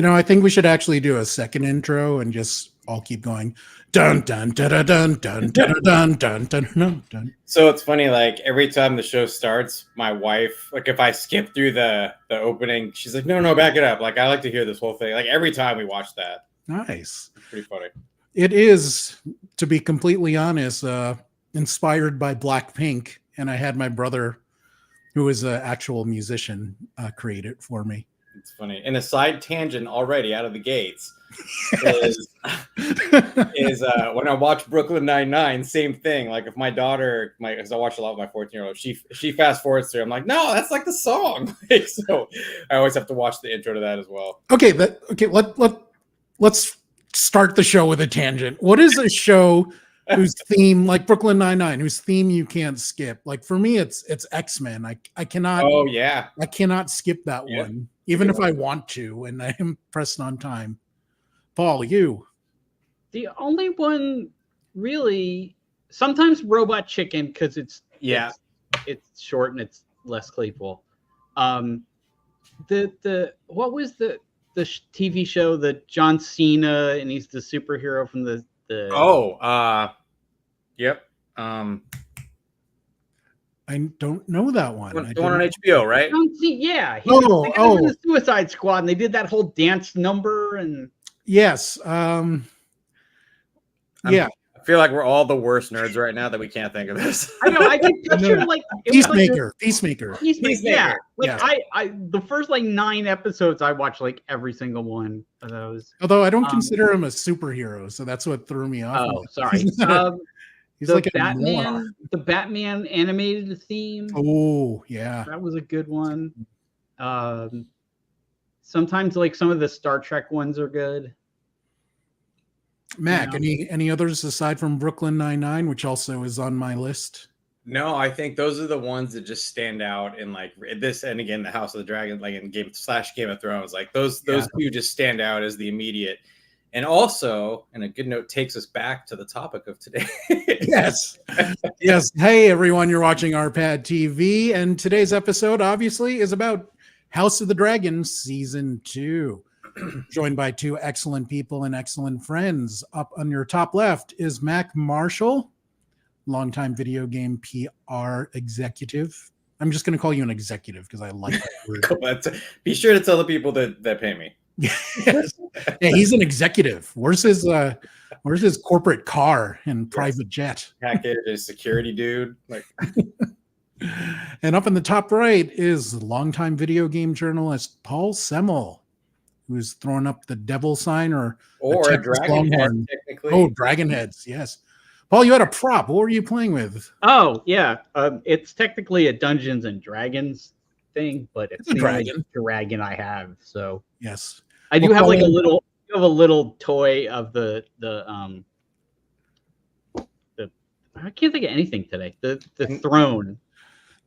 I think we should actually do a second intro and just all keep going. Dun dun dun dun dun dun dun dun dun dun dun. So it's funny, like every time the show starts, my wife, like if I skip through the opening, she's like, no, back it up. Like I like to hear this whole thing. Like every time we watch that. Nice. It's pretty funny. It is, to be completely honest, inspired by Blackpink, and I had my brother, who is an actual musician, create it for me. It's funny. And a side tangent already out of the gates is when I watch Brooklyn Nine-Nine, same thing. Like if my daughter, because I watch a lot with my 14-year-old, she fast forwards through. I'm like, no, that's like the song. So I always have to watch the intro to that as well. Okay, let's start the show with a tangent. What is a show whose theme, like Brooklyn Nine-Nine, whose theme you can't skip? Like for me, it's X-Men. I cannot. Oh yeah, I cannot skip that one, even if I want to, and I am pressed on time. Paul, you. The only one really, sometimes Robot Chicken, because it's short and it's less Claypool. What was the TV show, the John Cena, and he's the superhero from the yep. I don't know that one. The one on HBO, right? Yeah. He was in the Suicide Squad, and they did that whole dance number. And yes. Yeah. I feel like we're all the worst nerds right now that we can't think of this. I know. I can picture like Peacemaker. Yeah. Like I the first like 9 episodes, I watched like every single one of those. Although I don't consider him a superhero, so that's what threw me off. Oh, sorry. He's like the Batman animated theme. Oh, yeah. That was a good one. Sometimes like some of the Star Trek ones are good. Mac, any others aside from Brooklyn Nine-Nine, which also is on my list? No, I think those are the ones that just stand out in like this, and again, the House of the Dragon, like in Game of Thrones, like those two just stand out as the immediate. And also, and a good note takes us back to the topic of today. Yes. Hey, everyone, you're watching RPadTV, and today's episode, obviously, is about House of the Dragon Season 2. Joined by 2 excellent people and excellent friends. Up on your top left is Mac Marshall, longtime video game PR executive. I'm just going to call you an executive because I like that word. Be sure to tell the people that pay me. Yes. Yeah, he's an executive. Where's his corporate car and private jet? Package, a security dude. Like. And up in the top right is longtime video game journalist Paul Semel, who's throwing up the devil sign or a dragon head, technically. Oh, dragon heads, yes. Paul, you had a prop. What were you playing with? Oh, yeah. It's technically a Dungeons and Dragons thing, but it's a dragon. Dragon I have. So yes, I do have like a little toy of the I can't think of anything today. The throne.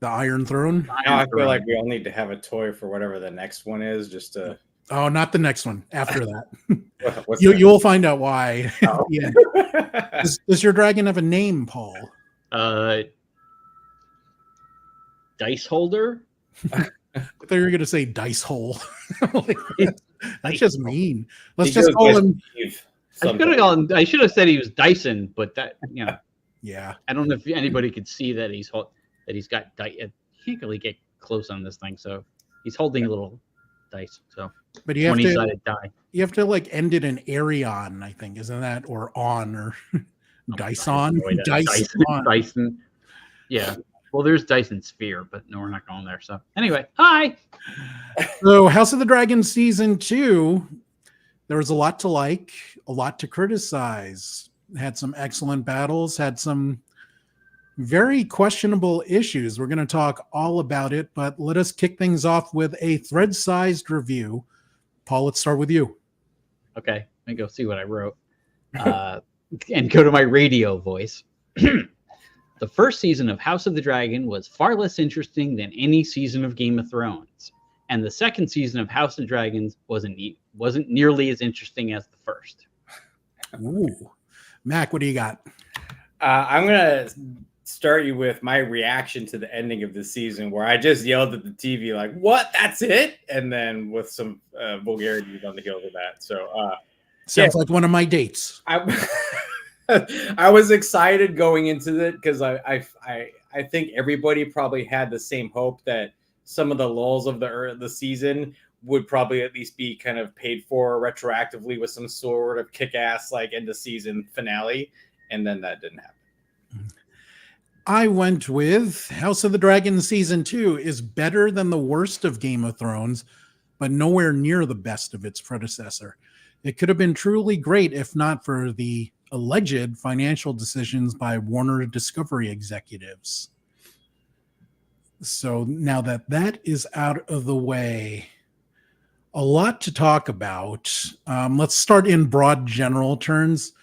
The Iron Throne. Now I feel like we all need to have a toy for whatever the next one is, just to. Oh, not the next one. After that, you'll find out why. Oh. Yeah. Does your dragon have a name, Paul? Dice holder. I thought you were going to say dice hole. That's just mean. Let's just call him. I should have said he was Dyson, but that Yeah. I don't know if anybody could see that he's got dice. You can't really get close on this thing, so he's holding a little dice. So, but you have 20-sided die. You have to like end it in Arion, I think, isn't that, or on or Dyson? Dyson. Yeah. Well, there's Dyson Sphere, but no, we're not going there. So anyway, hi. So House of the Dragon Season 2, there was a lot to like, a lot to criticize. Had some excellent battles, had some very questionable issues. We're going to talk all about it, but let us kick things off with a thread-sized review. Paul, let's start with you. Okay, let me go see what I wrote and go to my radio voice. The first season of House of the Dragon was far less interesting than any season of Game of Thrones, and the second season of House of Dragons wasn't nearly as interesting as the first. Ooh, Mac, what do you got? I'm gonna start you with my reaction to the ending of the season, where I just yelled at the TV like, "What? That's it?" And then with some vulgarity on the heels of that. So sounds like one of my dates. I was excited going into it because I think everybody probably had the same hope that some of the lulls of the season would probably at least be kind of paid for retroactively with some sort of kick-ass like end of season finale, and then that didn't happen. I went with House of the Dragon season 2 is better than the worst of Game of Thrones, but nowhere near the best of its predecessor. It could have been truly great if not for the alleged financial decisions by Warner Discovery executives. So now that that is out of the way, a lot to talk about. Let's start in broad general terms.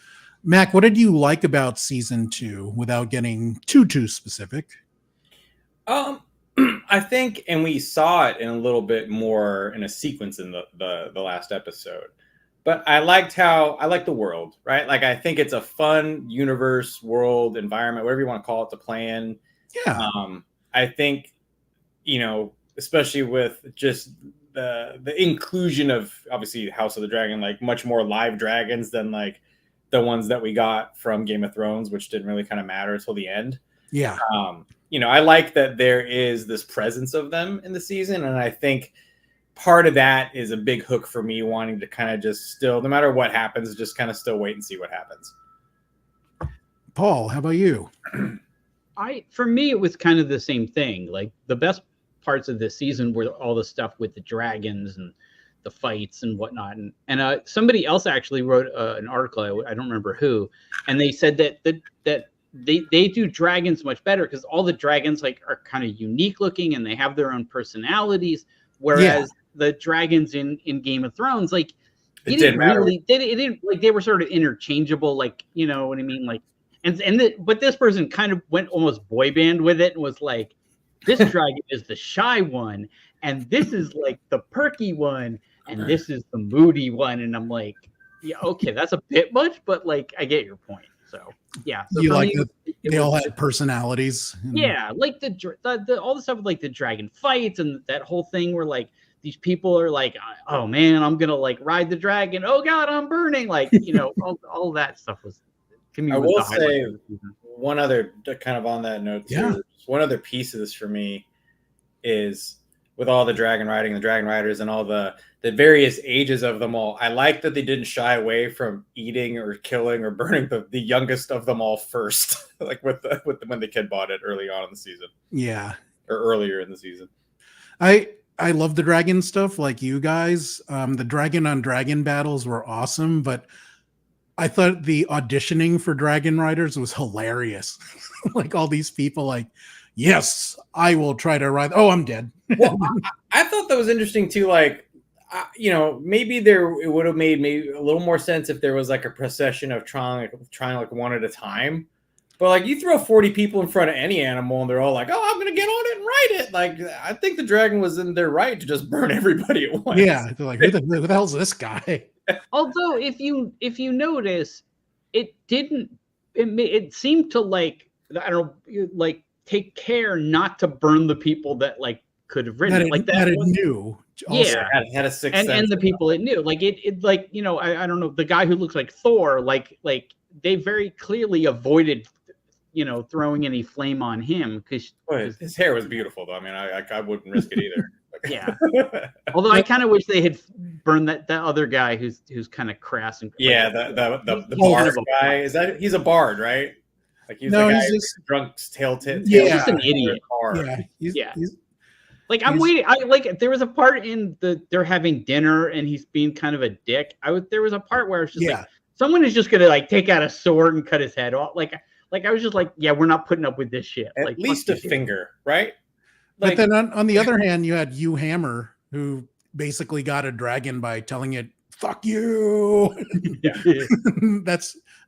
Mac, what did you like about season 2 without getting too specific? I think, and we saw it in a little bit more in a sequence in the last episode, but I liked the world, right? Like, I think it's a fun universe, world, environment, whatever you want to call it, to play in. Yeah. I think, especially with just the inclusion of obviously House of the Dragon, like much more live dragons than like the ones that we got from Game of Thrones, which didn't really kind of matter until the end. Yeah. I like that there is this presence of them in the season. And I think part of that is a big hook for me, wanting to kind of just still, no matter what happens, just kind of still wait and see what happens. Paul, how about you? For me, it was kind of the same thing. Like, the best parts of this season were all the stuff with the dragons and the fights and whatnot. And somebody else actually wrote an article, I don't remember who, and they said that they do dragons much better because all the dragons like are kind of unique looking and they have their own personalities, whereas the dragons in Game of Thrones, like, they were sort of interchangeable, like, you know what I mean, like, but this person kind of went almost boy band with it and was like, this dragon is the shy one, and this is like the perky one, and this is the moody one. And I'm like, yeah, okay, that's a bit much, but like, I get your point. So yeah, so you like that they all had personalities. Yeah, like the all the stuff with like the dragon fights and that whole thing where like these people are like, oh man, I'm gonna like ride the dragon. Oh god, I'm burning. Like, all that stuff was. I will say one other kind of on that note too. Yeah. One other piece of this for me is with all the dragon riding, the dragon riders, and all the various ages of them all. I like that they didn't shy away from eating or killing or burning the youngest of them all first, like with when the kid bought it early on in the season. Yeah, or earlier in the season. I love the dragon stuff, like you guys. The dragon on dragon battles were awesome, but I thought the auditioning for dragon riders was hilarious. Like all these people like, yes, I will try to ride. Oh, I'm dead. Well, I thought that was interesting too. Like, maybe it would have made maybe a little more sense if there was like a procession of trying like one at a time. But like, you throw 40 people in front of any animal and they're all like, oh, I'm going to get on it and ride it. Like, I think the dragon was in their right to just burn everybody at once. Yeah. They're like, who the hell's this guy? Although if you notice, it seemed to like, I don't know, like take care not to burn the people that like could have ridden that it knew. Yeah, had a sixth sense. And the people it knew, like it like, I don't know, the guy who looks like Thor, like they very clearly avoided throwing any flame on him because his hair was beautiful though. I mean, I wouldn't risk it either. Yeah. Although I kind of wish they had burned that other guy who's kind of crass and the bard guy. He's a bard, right? Like he's he's just drunk tail tip. Yeah, he's just an idiot. Yeah. Like I'm waiting. There was a part in they're having dinner and he's being kind of a dick. There was a part where it's just like someone is just gonna like take out a sword and cut his head off. Like I was just like, yeah, we're not putting up with this shit. At least a finger, right? But then on the other hand, you had Hugh Hammer, who basically got a dragon by telling it, fuck you. I'm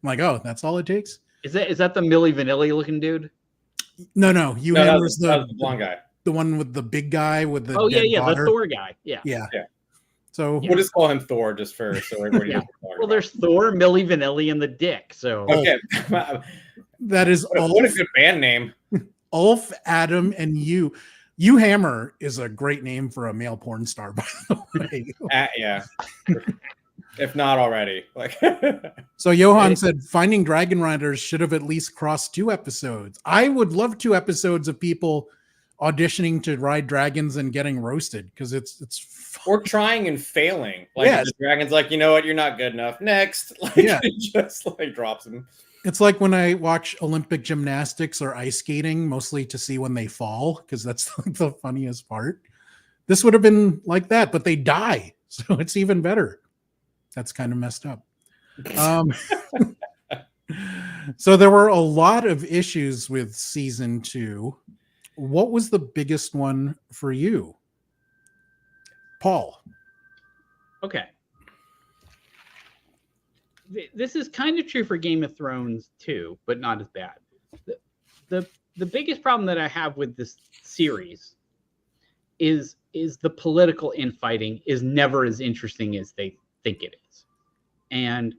like, oh, that's all it takes? Is that the Milli Vanilli looking dude? No. Hugh Hammer's the blonde guy. The one with the big guy with the the Thor guy. Yeah. So we'll just call him Thor just so everybody knows. Well, there's Thor, Milli Vanilli, and the Dick. So okay. That is What a good band name. Ulf, Adam, and you. You Hammer is a great name for a male porn star, by the way. Yeah. If not already. Like So Johan said Finding Dragon Riders should have at least crossed 2 episodes. I would love 2 episodes of people auditioning to ride dragons and getting roasted, because it's fun. Or trying and failing. Like Yes. the dragon's like, you know what, you're not good enough. Next. Like Yeah. it just like drops him. It's like when I watch Olympic gymnastics or ice skating, mostly to see when they fall, because that's like the funniest part. This would have been like that, but they die. So it's even better. That's kind of messed up. So there were a lot of issues with season 2. What was the biggest one for you, Paul? Okay. This is kind of true for Game of Thrones too, but not as bad. The biggest problem that I have with this series is the political infighting is never as interesting as they think it is. And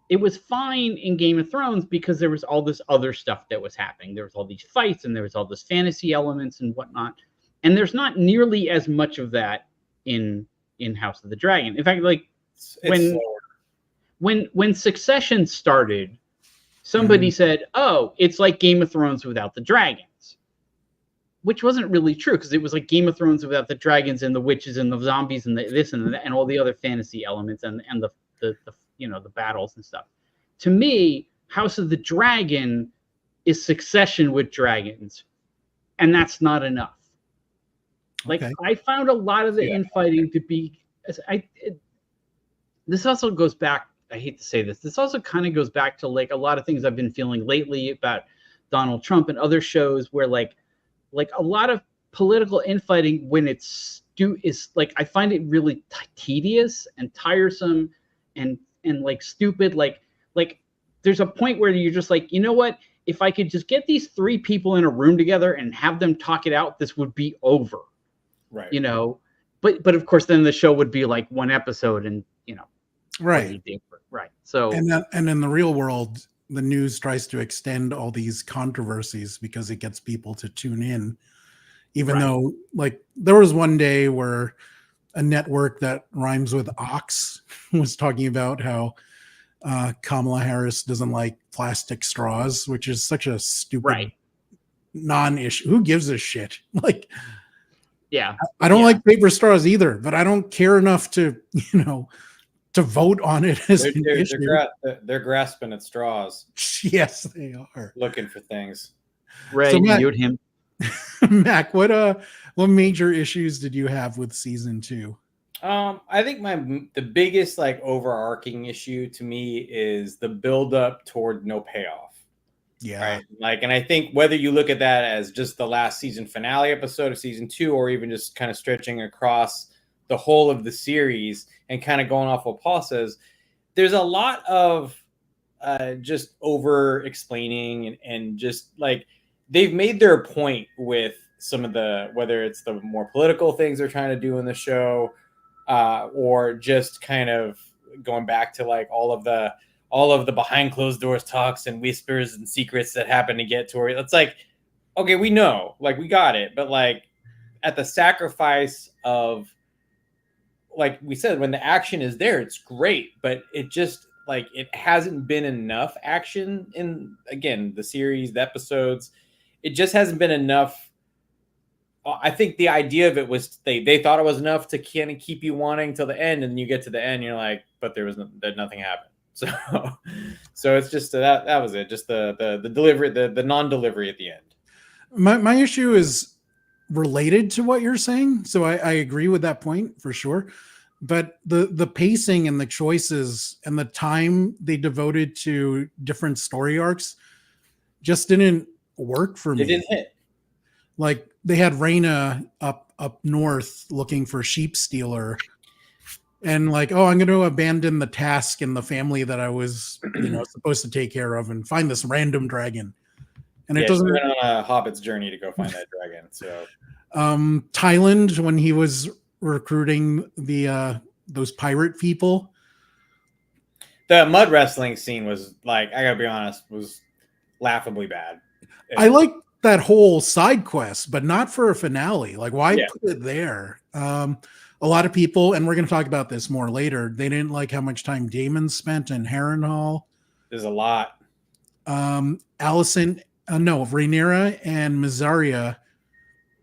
it was fine in Game of Thrones because there was all this other stuff that was happening. There was all these fights and there was all this fantasy elements and whatnot. And there's not nearly as much of that in House of the Dragon. In fact, like when Succession started, somebody said, "Oh, it's like Game of Thrones without the dragons," which wasn't really true, because it was like Game of Thrones without the dragons and the witches and the zombies and this and that and all the other fantasy elements and the the battles and stuff. To me, House of the Dragon is Succession with dragons, and that's not enough. Like, okay. I found a lot of the infighting to be. This also goes back. I hate to say this. This also kind of goes back to like a lot of things I've been feeling lately about Donald Trump and other shows where like a lot of political infighting when is like, I find it really tedious and tiresome and like stupid. Like there's a point where you're just like, you know what? If I could just get these 3 people in a room together and have them talk it out, this would be over. Right. You know, but of course then the show would be like 1 episode and, you know, right. Right. So and in the real world, the news tries to extend all these controversies because it gets people to tune in, even though like there was one day where a network that rhymes with ox was talking about how Kamala Harris doesn't like plastic straws, which is such a stupid non-issue. Who gives a shit? Like, yeah, I don't like paper straws either, but I don't care enough to, to vote on it as an issue. They're grasping at straws. Yes, they are. Looking for things. Ray, so mute him. Mac, what major issues did you have with season 2? I think the biggest like overarching issue to me is the buildup toward no payoff. Yeah. Right. Like, and I think whether you look at that as just the last season finale episode of season 2, or even just kind of stretching across the whole of the series and kind of going off what Paul says, there's a lot of just over explaining and just like they've made their point with some of the, whether it's the more political things they're trying to do in the show, or just kind of going back to like all of the behind closed doors talks and whispers and secrets that happen to get to where it's like, okay, we know, like we got it, but like at the sacrifice of, like we said, when the action is there, it's great, but it just like, it hasn't been enough action in, again, the series, the episodes. It just hasn't been enough. I think the idea of it was they thought it was enough to kind of keep you wanting till the end, and then you get to the end, you're like, but nothing happened. So it's just that was it. Just the delivery, the non-delivery at the end. My issue is related to what you're saying, so I agree with that point for sure. But the pacing and the choices and the time they devoted to different story arcs just didn't work for me. It didn't hit. Like they had Rhaena up north looking for Sheep Stealer, and like, oh, I'm going to abandon the task and the family that I was, supposed to take care of and find this random dragon. And it doesn't. She went on a Hobbit's journey to go find that dragon. So, Thailand, when he was recruiting the those pirate people, the mud wrestling scene was like, I gotta be honest, was laughably bad. I like that whole side quest, but not for a finale. Like, why Yeah. put it there? A lot of people, and we're going to talk about this more later, they didn't like how much time Daemon spent in Harrenhal. There's a lot. Rhaenyra and Missaria,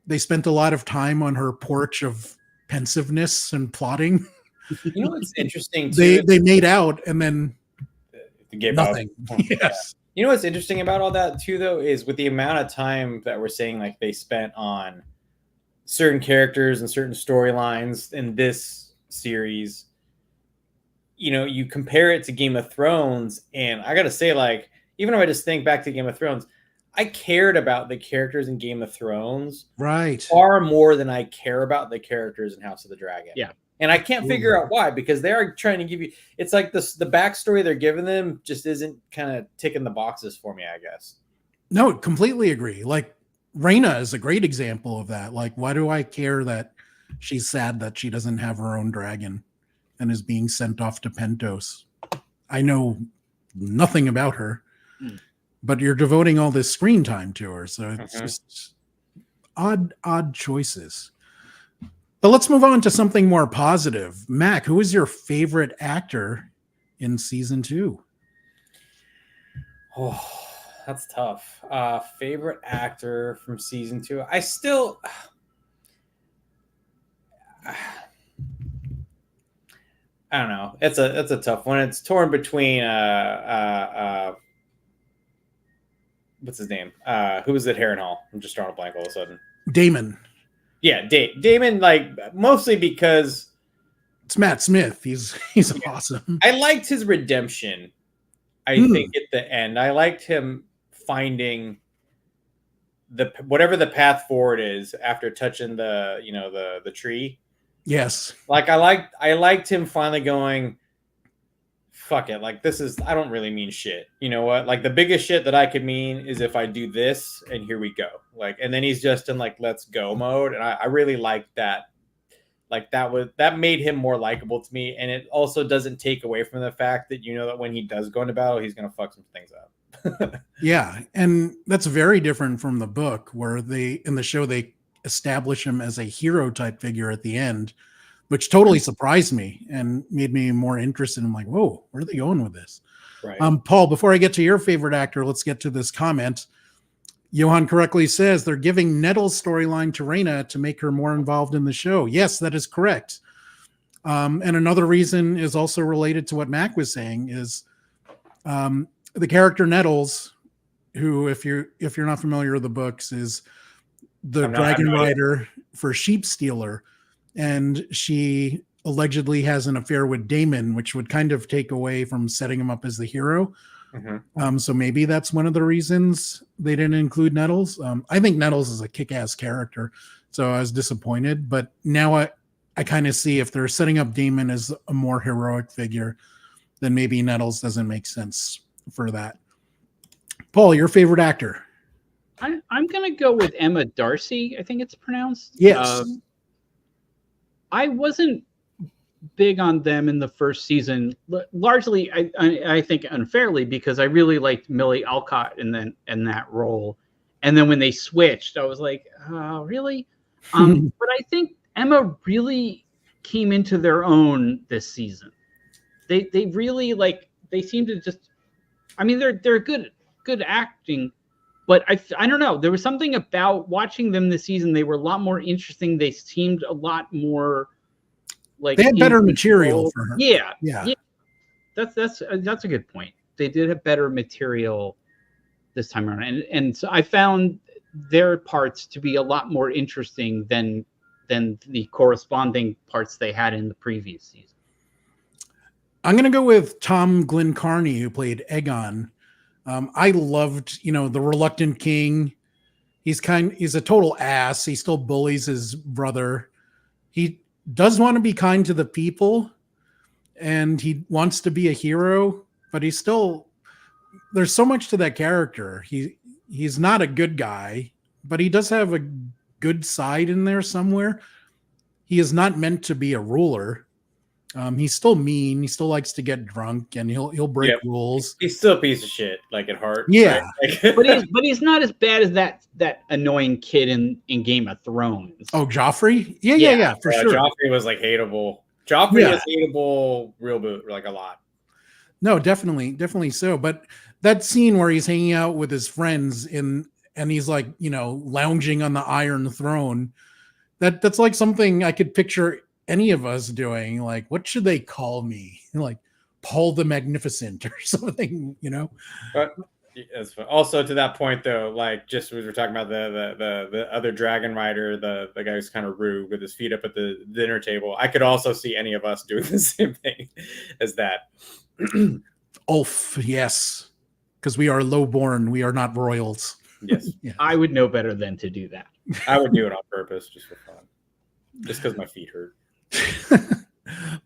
they spent a lot of time on her porch of pensiveness and plotting. You know what's interesting too? They made out and then nothing. Yes. Yeah. You know what's interesting about all that too, though, is with the amount of time that we're saying like they spent on certain characters and certain storylines in this series. You know, you compare it to Game of Thrones, and I gotta say, like, even if I just think back to Game of Thrones, I cared about the characters in Game of Thrones far more than I care about the characters in House of the Dragon. Yeah. And I can't figure out why, because they are trying to give you, it's like the backstory they're giving them just isn't kind of ticking the boxes for me, I guess. No, completely agree. Like, Rhaena is a great example of that. Like, why do I care that she's sad that she doesn't have her own dragon and is being sent off to Pentos? I know nothing about her, but you're devoting all this screen time to her. So it's just odd choices. But let's move on to something more positive. Mac, who is your favorite actor in season 2? Oh, that's tough. Favorite actor from season 2. I still I don't know. It's a tough one. It's torn between what's his name? Who was at Harrenhal? I'm just drawing a blank all of a sudden. Daemon. Yeah, Daemon, like, mostly because it's Matt Smith. He's awesome. I liked his redemption. I think at the end, I liked him finding whatever the path forward is after touching the tree. Yes. Like, I liked him finally going, fuck it. Like, I don't really mean shit. You know what? Like, the biggest shit that I could mean is if I do this, and here we go. Like, and then he's just in, like, let's go mode. And I really liked that. Like, that made him more likable to me. And it also doesn't take away from the fact that, you know, that when he does go into battle, he's going to fuck some things up. Yeah. And that's very different from the book, where in the show, they establish him as a hero type figure at the end, which totally surprised me and made me more interested in, like, whoa, where are they going with this? Right. Paul, before I get to your favorite actor, let's get to this comment. Johan correctly says they're giving Nettle's storyline to Rhaena to make her more involved in the show. Yes, that is correct. And another reason is also related to what Mac was saying is the character Nettles, who, if you're not familiar with the books, is the dragon rider for Sheep Stealer. And she allegedly has an affair with Daemon, which would kind of take away from setting him up as the hero. So maybe that's one of the reasons they didn't include Nettles. I think Nettles is a kick-ass character, so I was disappointed. But now I kind of see, if they're setting up Daemon as a more heroic figure, then maybe Nettles doesn't make sense for that. Paul, your favorite actor? I'm going to go with Emma Darcy, I think it's pronounced. Yes. I wasn't big on them in the first season, largely I think unfairly, because I really liked Millie Alcott in that role, and then when they switched, I was like, oh, really? But I think Emma really came into their own this season. They really, like, they seem to just, I mean, they're good acting, but I don't know, there was something about watching them this season. They were a lot more interesting. They seemed a lot more like, they had better material for her. Yeah. That's a good point. They did have better material this time around, and so I found their parts to be a lot more interesting than the corresponding parts they had in the previous season. I'm going to go with Tom Glencarney, who played Aegon. I loved, the reluctant king. He's a total ass. He still bullies his brother. He does want to be kind to the people, and he wants to be a hero, but there's so much to that character. He's not a good guy, but he does have a good side in there somewhere. He is not meant to be a ruler. He's still mean. He still likes to get drunk, and he'll break rules. He's still a piece of shit, like at heart. Yeah, right? Like, but he's not as bad as that annoying kid in Game of Thrones. Oh, Joffrey? Yeah, for sure. Joffrey was like hateable. Joffrey was hateable, like a lot. No, definitely so. But that scene where he's hanging out with his friends and he's like, lounging on the Iron Throne, that's like something I could picture any of us doing. Like, what should they call me? Like Paul the Magnificent or something, But also to that point though, like just as we're talking about the other dragon rider, the guy who's kind of rude with his feet up at the dinner table, I could also see any of us doing the same thing as that. Ulf, yes, because we are lowborn, we are not royals. Yes. Yeah. I would know better than to do that. I would do it on purpose just for fun, just because my feet hurt.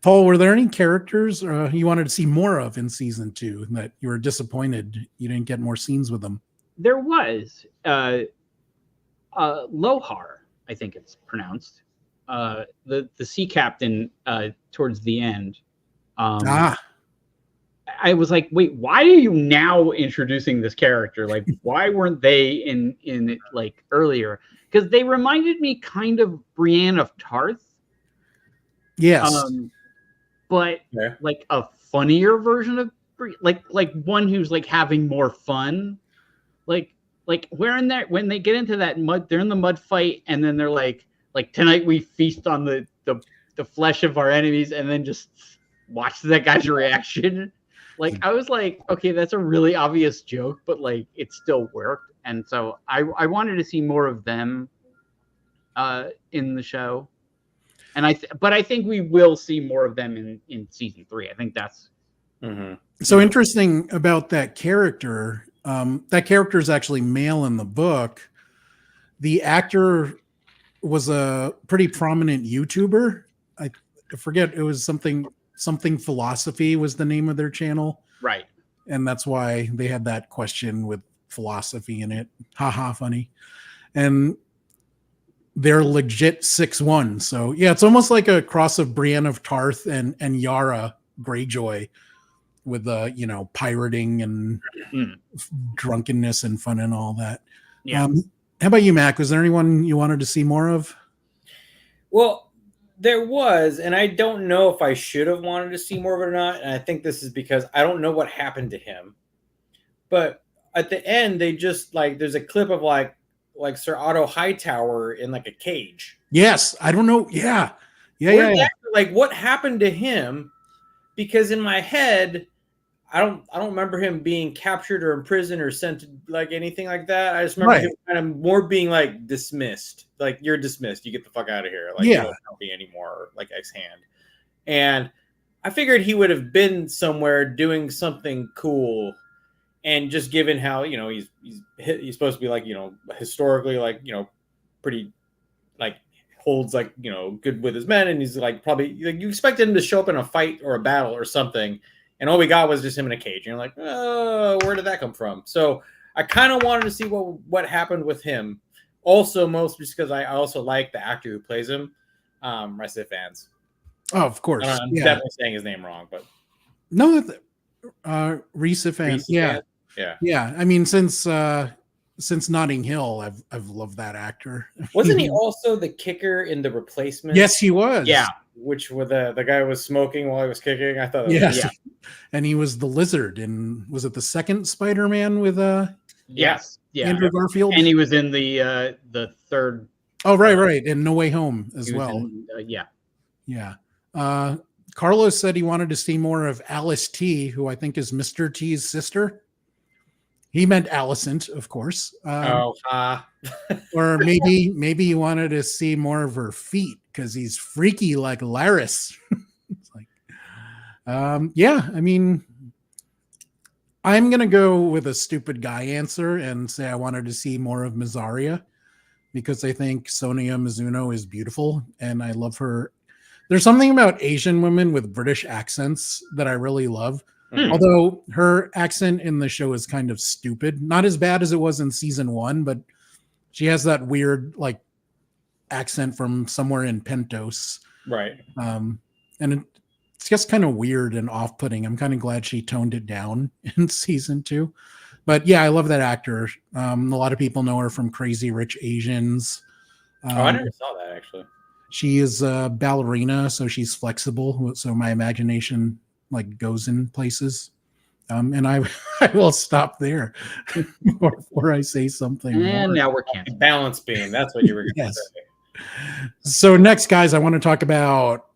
Paul, were there any characters you wanted to see more of in season 2 that you were disappointed you didn't get more scenes with them? There was Lohar, I think it's pronounced, the sea captain towards the end. I was like, wait, why are you now introducing this character? Like, why weren't they in it like earlier? Because they reminded me kind of Brienne of Tarth. Yes. But like a funnier version of like one who's like having more fun. Like when they get into that mud, they're in the mud fight, and then they're like tonight we feast on the flesh of our enemies, and then just watch that guy's reaction. Like I was like, okay, that's a really obvious joke, but like it still worked. And so I wanted to see more of them in the show. And I think we will see more of them in season 3. I think that's so interesting about that character. That character is actually male in the book. The actor was a pretty prominent YouTuber. I forget, it was something philosophy was the name of their channel. Right. And that's why they had that question with philosophy in it. Haha, funny. And they're legit 6'1". So yeah, it's almost like a cross of Brienne of Tarth and Yara Greyjoy with pirating and drunkenness and fun and all that. Yeah. How about you, Mac? Was there anyone you wanted to see more of? Well, there was, and I don't know if I should have wanted to see more of it or not. And I think this is because I don't know what happened to him. But at the end, they just there's a clip of like Sir Otto Hightower in like a cage. Yes, I don't know. Yeah. Like what happened to him? Because in my head, I don't remember him being captured or imprisoned or sent to like anything like that. I just remember him kind of more being like dismissed. Like, you're dismissed. You get the fuck out of here. Like, you don't help me anymore. Like, ex-hand. And I figured he would have been somewhere doing something cool. And just given how, he's supposed to be like, historically, like, pretty like holds like, good with his men. And he's like, probably like, you expect him to show up in a fight or a battle or something. And all we got was just him in a cage. And you're like, oh, where did that come from? So I kind of wanted to see what happened with him. Also, mostly just because I also like the actor who plays him. Rest of the fans. Oh, of course. I'm definitely saying his name wrong, but no, Rhys Ifans. Yeah. I mean, since Notting Hill, I've loved that actor. Wasn't he also the kicker in The Replacement? Yes, he was. Yeah, which with the guy was smoking while he was kicking. I thought. And he was the lizard in, was it the second Spider-Man with Andrew Garfield? And he was in the third. Oh, right, and No Way Home as well. Carlos said he wanted to see more of Alice T, who I think is Mr. T's sister. He meant Alicent, of course. Or maybe he wanted to see more of her feet because he's freaky like Laris. It's like, I mean, I'm gonna go with a stupid guy answer and say I wanted to see more of Mizaria because I think Sonia Mizuno is beautiful and I love her. There's something about Asian women with British accents that I really love. Although her accent in the show is kind of stupid, not as bad as it was in season 1, but she has that weird like accent from somewhere in Pentos. Right. And it's just kind of weird and off-putting. I'm kind of glad she toned it down in season 2. But yeah, I love that actor. A lot of people know her from Crazy Rich Asians. I never saw that actually. She is a ballerina, so she's flexible. So my imagination like goes in places. And I will stop there before I say something. And now we're canceled. Balance beam. That's what you were going to Yes. say. So next, guys, I want to talk about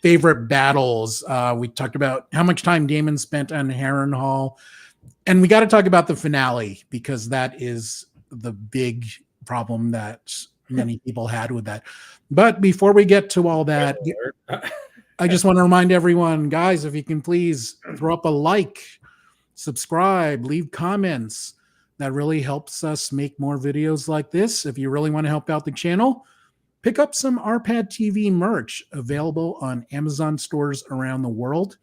favorite battles. We talked about how much time Daemon spent on Harrenhal. And we got to talk about the finale, because that is the big problem that many people had with that. But before we get to all that, I just want to remind everyone, guys, if you can please throw up a like, subscribe, leave comments. That really helps us make more videos like this. If you really want to help out the channel, pick up some RPadTV merch available on Amazon stores around the world.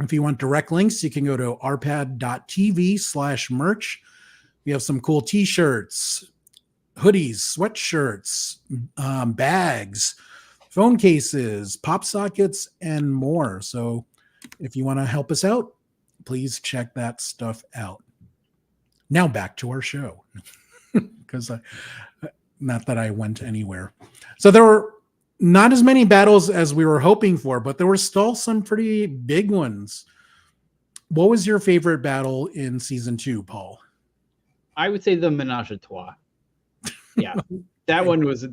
If you want direct links, you can go to rpad.tv/merch. We have some cool t-shirts, hoodies, sweatshirts, bags, phone cases, pop sockets, and more. So if you want to help us out, please check that stuff out. Now back to our show, because not that I went anywhere. So there were not as many battles as we were hoping for, but there were still some pretty big ones. What was your favorite battle in season 2, Paul? I would say the Menage a Trois. Yeah, that was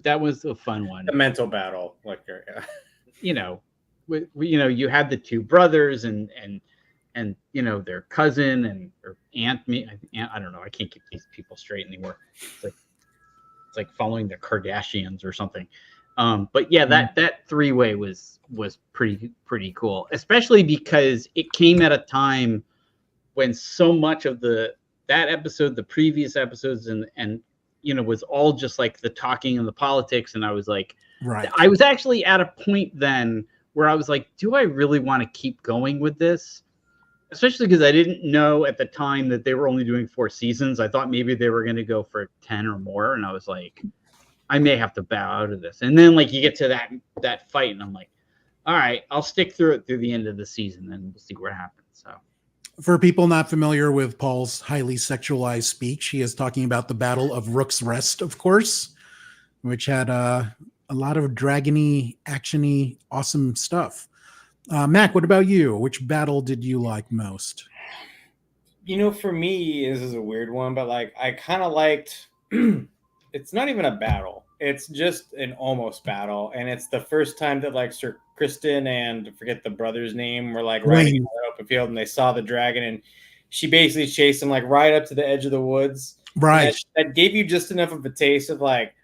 a fun one. The mental battle, like you know, you had the two brothers and their cousin and or aunt. I don't know. I can't keep these people straight anymore. It's like following the Kardashians or something. But yeah, that three-way was pretty cool, especially because it came at a time when so much of that episode, the previous episodes, and was all just like the talking and the politics. And I was like, right. I was actually at a point then where I was like, do I really want to keep going with this? Especially because I didn't know at the time that they were only doing 4 seasons. I thought maybe they were going to go for 10 or more. And I was like, I may have to bow out of this. And then like you get to that fight and I'm like, all right, I'll stick through it through the end of the season and we'll see what happens. So for people not familiar with Paul's highly sexualized speech, he is talking about the Battle of Rook's Rest, of course, which had a lot of dragony, actiony, awesome stuff. Mac, what about you? Which battle did you like most? For me, this is a weird one, but like I kind of liked. It's not even a battle; it's just an almost battle, and it's the first time that like Sir Kristen and I forget the brother's name were like riding in the open field, and they saw the dragon, and she basically chased him like right up to the edge of the woods. Right. That gave you just enough of a taste of like,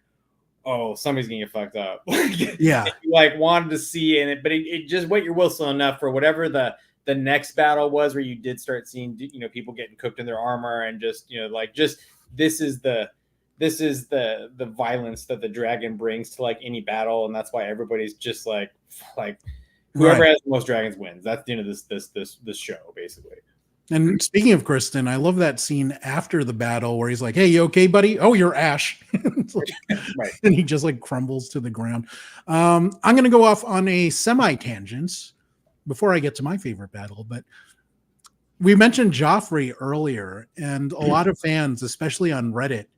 oh, somebody's gonna get fucked up. Yeah. You like wanted to see in it, but it just wet your whistle enough for whatever the next battle was, where you did start seeing people getting cooked in their armor and just this is the violence that the dragon brings to like any battle, and that's why everybody's just like whoever has the most dragons wins. That's the end of this show basically. And speaking of Kristen, I love that scene after the battle where he's like, "Hey, you okay, buddy? Oh, you're Ash." Right. And he just like crumbles to the ground. I'm going to go off on a semi-tangent before I get to my favorite battle, but we mentioned Joffrey earlier, and a lot of fans, especially on Reddit,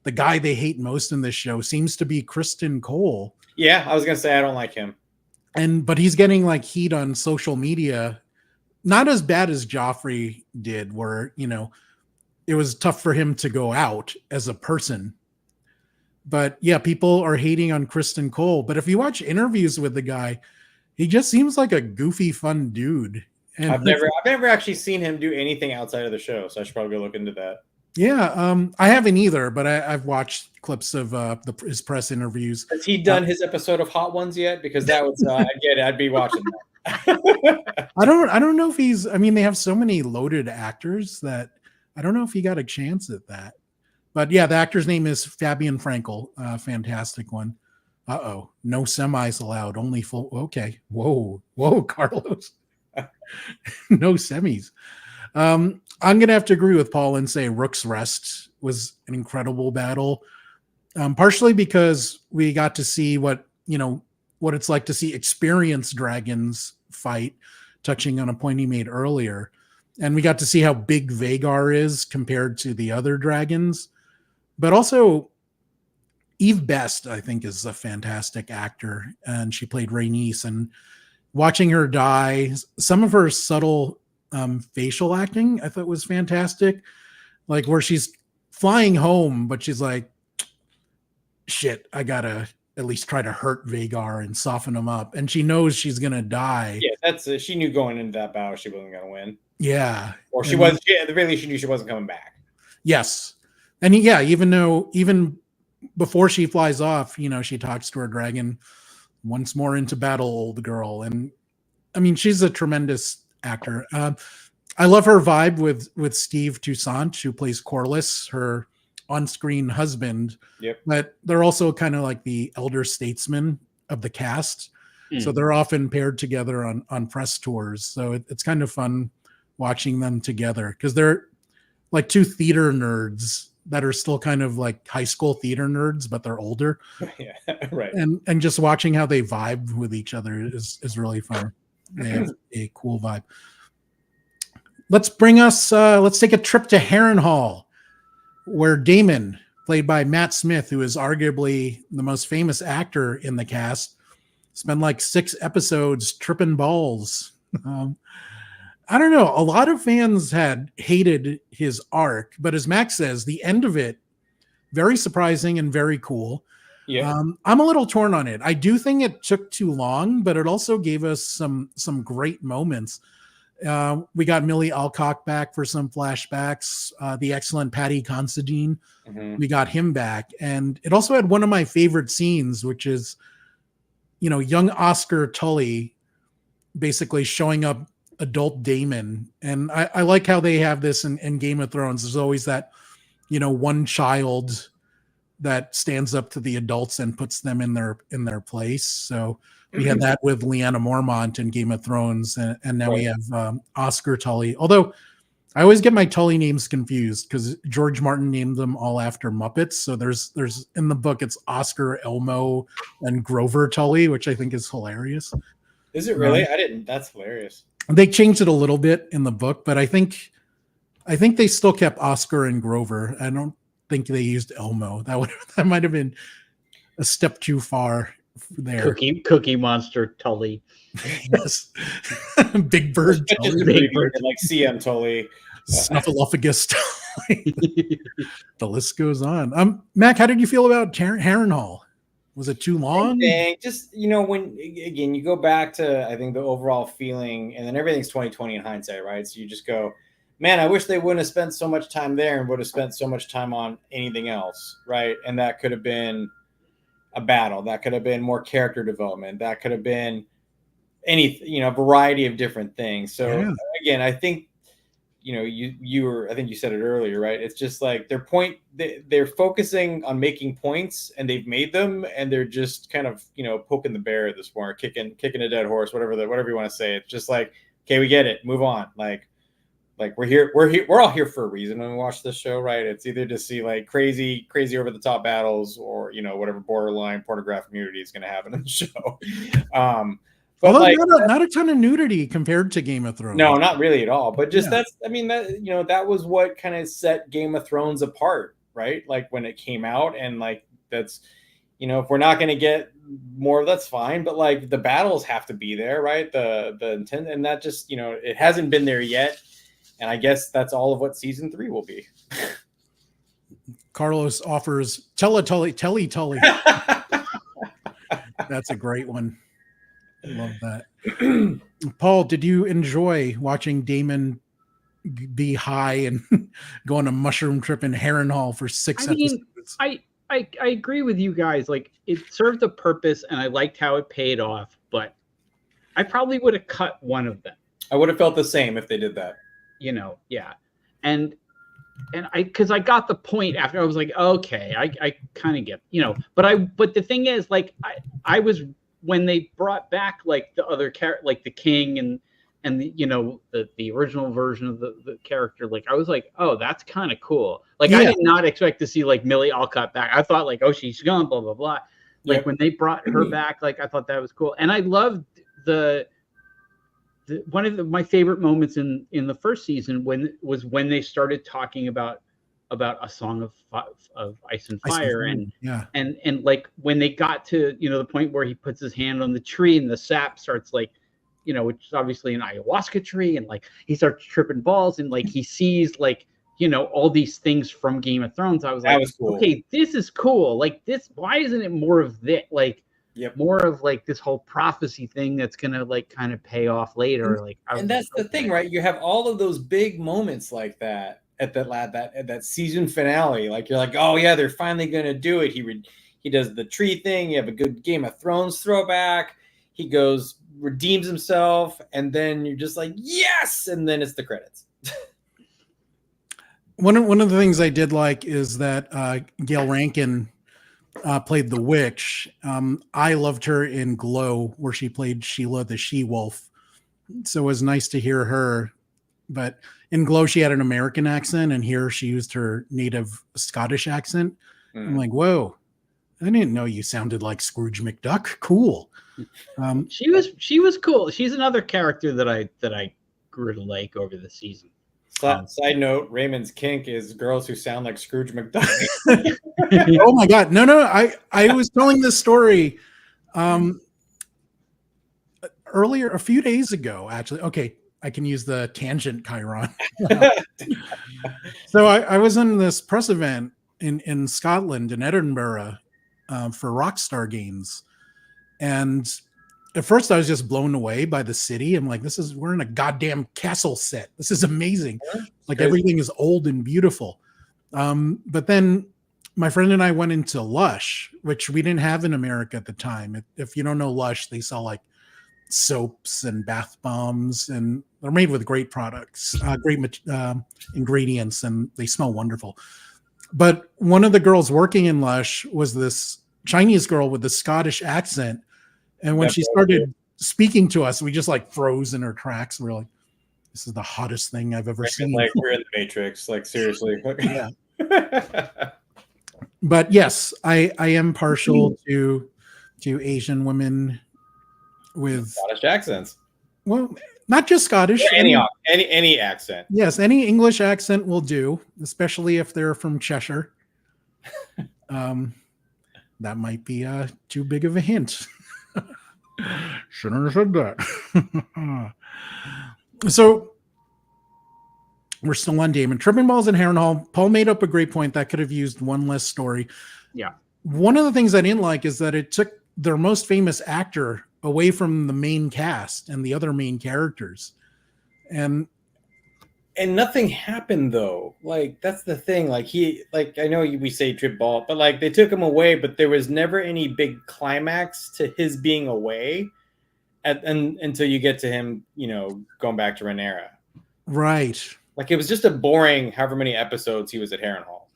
the guy they hate most in this show seems to be Kristen Cole. Yeah, I was going to say I don't like him. But he's getting like heat on social media. Not as bad as Joffrey did, where, it was tough for him to go out as a person. But yeah, people are hating on Kristen Cole. But if you watch interviews with the guy, he just seems like a goofy, fun dude. And I've never actually seen him do anything outside of the show, so I should probably go look into that. Yeah, I haven't either, but I've watched clips of his press interviews. Has he done his episode of Hot Ones yet? Because that was I get it. I'd be watching that. I don't know if they have so many loaded actors that I don't know if he got a chance at that. But yeah, the actor's name is Fabian Frankel. Fantastic one. No semis allowed, only full. Okay. Whoa, Carlos. No semis. I'm going to have to agree with Paul and say Rook's Rest was an incredible battle. Partially because we got to see what it's like to see experienced dragons fight, touching on a point he made earlier. And we got to see how big Vhagar is compared to the other dragons. But also, Eve Best, I think, is a fantastic actor. And she played Rhaenys. And watching her die, some of her subtle facial acting, I thought was fantastic. Like where she's flying home, but she's like, shit, I gotta at least try to hurt Vhagar and soften him up. And she knows she's gonna die. Yeah, she knew going into that battle she wasn't gonna win. Yeah. Or she was, at the very least, she knew she wasn't coming back. Yes. And yeah, even before she flies off, you know, she talks to her dragon, once more into battle, old girl. And I mean, she's a tremendous actor. I love her vibe with Steve Toussaint, who plays Corlys, her on-screen husband. Yep. But they're also kind of like the elder statesman of the cast. So they're often paired together on press tours. So it's kind of fun watching them together because they're like two theater nerds that are still kind of like high school theater nerds, but they're older. Yeah, right. And just watching how they vibe with each other is really fun. They have a cool vibe. Let's take a trip to Harrenhal, where Daemon, played by Matt Smith, who is arguably the most famous actor in the cast, spent like 6 episodes tripping balls. I don't know. A lot of fans had hated his arc, but as Max says, the end of it, very surprising and very cool. Yeah. I'm a little torn on it. I do think it took too long, but it also gave us some great moments. We got Millie Alcock back for some flashbacks. The excellent Paddy Considine, we got him back, and it also had one of my favorite scenes, which is, you know, young Oscar Tully basically showing up adult Daemon. And I like how they have this in Game of Thrones. There's always that, you know, one child that stands up to the adults and puts them in their place. So we had that with Lyanna Mormont in Game of Thrones, and now we have Oscar Tully. Although I always get my Tully names confused because George Martin named them all after Muppets. So there's in the book it's Oscar, Elmo, and Grover Tully, which I think is hilarious. Is it really? I didn't. That's hilarious. They changed it a little bit in the book, but I think they still kept Oscar and Grover. I don't think they used Elmo. That might have been a step too far there. Cookie Monster Tully. Yes. Big Bird Tully. Big Bird, like CM Tully. Snuffleupagus Tully. The list goes on. Mac, how did you feel about Harrenhal? Was it too long? Just, you know, when again you go back to, I think, the overall feeling, and then everything's 2020 in hindsight, right? So you just go, man, I wish they wouldn't have spent so much time there and would have spent so much time on anything else, right? And that could have been a battle. That could have been more character development. That could have been a variety of different things. So again, I think, you know, you were, I think you said it earlier, right? It's just like they're focusing on making points, and they've made them, and they're just kind of, you know, poking the bear at this point, kicking a dead horse, whatever you want to say. It's just like, okay, we get it, move on. Like we're here, we're all here for a reason when we watch this show, right? It's either to see like crazy over the top battles, or, you know, whatever borderline pornographic nudity is going to happen in the show. But although like, not a ton of nudity compared to Game of Thrones. No, not really at all. But just that was what kind of set Game of Thrones apart, right? Like when it came out, and like that's, you know, if we're not going to get more, that's fine. But like the battles have to be there, right? The intent, and that just, you know, it hasn't been there yet. And I guess that's all of what season 3 will be. Carlos offers Telly. That's a great one. I love that. Paul, did you enjoy watching Daemon be high and go on a mushroom trip in Harrenhal for 6 episodes? I agree with you guys. Like, it served a purpose, and I liked how it paid off, but I probably would have cut one of them. I would have felt the same if they did that. You know, yeah. And because I got the point after, I was like, okay, I kind of get, you know, but the thing is, like, I was, when they brought back like the other character, like the king and the, you know, the original version of the character, like I was like, oh, that's kind of cool. Like I did not expect to see like Millie Alcock back. I thought like, oh, she's gone, blah blah blah. Like when they brought her back, like I thought that was cool, and I loved one of my favorite moments in the first season when they started talking about a song of ice and fire, and like when they got to the point where he puts his hand on the tree and the sap starts like which is obviously an ayahuasca tree, and like he starts tripping balls and like he sees like all these things from Game of Thrones. I was like, cool. Okay, this is cool. Like this, why isn't it more of this? Like more of like this whole prophecy thing that's gonna like kind of pay off later. And that's the thing, right? You have all of those big moments like that at that season finale. Like you're like, oh yeah, they're finally gonna do it. He does the tree thing. You have a good Game of Thrones throwback. He goes, redeems himself, and then you're just like, yes, and then it's the credits. One of the things I did like is that Gail Rankin played the witch. I loved her in Glow, where she played Sheila the she-wolf. So it was nice to hear her. But in Glow, she had an American accent, and here she used her native Scottish accent. I'm like, whoa, I didn't know you sounded like Scrooge McDuck. Cool. She was cool. She's another character that I grew to like over the season. Side note, Raymond's kink is girls who sound like Scrooge McDuck. Oh my God. No. I was telling this story earlier, a few days ago, actually. Okay, I can use the tangent, Chiron. So I was in this press event in Scotland, in Edinburgh, for Rockstar Games. And at first I was just blown away by the city. I'm like, we're in a goddamn castle set. This is amazing. Like everything is old and beautiful. But then my friend and I went into Lush, which we didn't have in America at the time. If you don't know Lush, they sell like soaps and bath bombs, and they're made with great products, great ingredients, and they smell wonderful. But one of the girls working in Lush was this Chinese girl with a Scottish accent. And when she started speaking to us, we just like froze in her tracks. We were like, this is the hottest thing I've ever seen. Like we're in the Matrix, like seriously. Yeah. But yes, I am partial to Asian women with Scottish accents. Well, not just Scottish. Any accent. Yes, any English accent will do, especially if they're from Cheshire. That might be too big of a hint. Shouldn't have said that. So we're still on Daemon. Tripping balls in Harrenhal. Paul made up a great point that could have used one less story. Yeah. One of the things I didn't like is that it took their most famous actor away from the main cast and the other main characters. And nothing happened though. Like that's the thing. Like I know we say trip ball, but like they took him away, but there was never any big climax to his being away, until you get to him, going back to Rhaenyra. Right. Like it was just a boring, however many episodes he was at Harrenhal.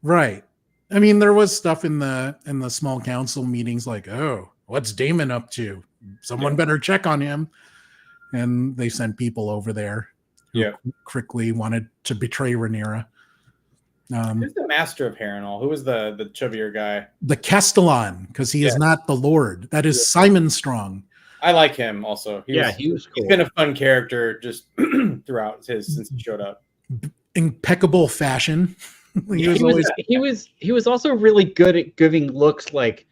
Right. I mean, there was stuff in the small council meetings like, oh, what's Daemon up to? Someone better check on him. And they sent people over there. Yeah, quickly wanted to betray Rhaenyra. Who's the master of Harrenhal? Who was the chubbier guy? The Castellan, because he is not the Lord. That is Simon Strong. I like him also. He was cool. He's been a fun character just throughout since he showed up. Impeccable fashion. He was also really good at giving looks like,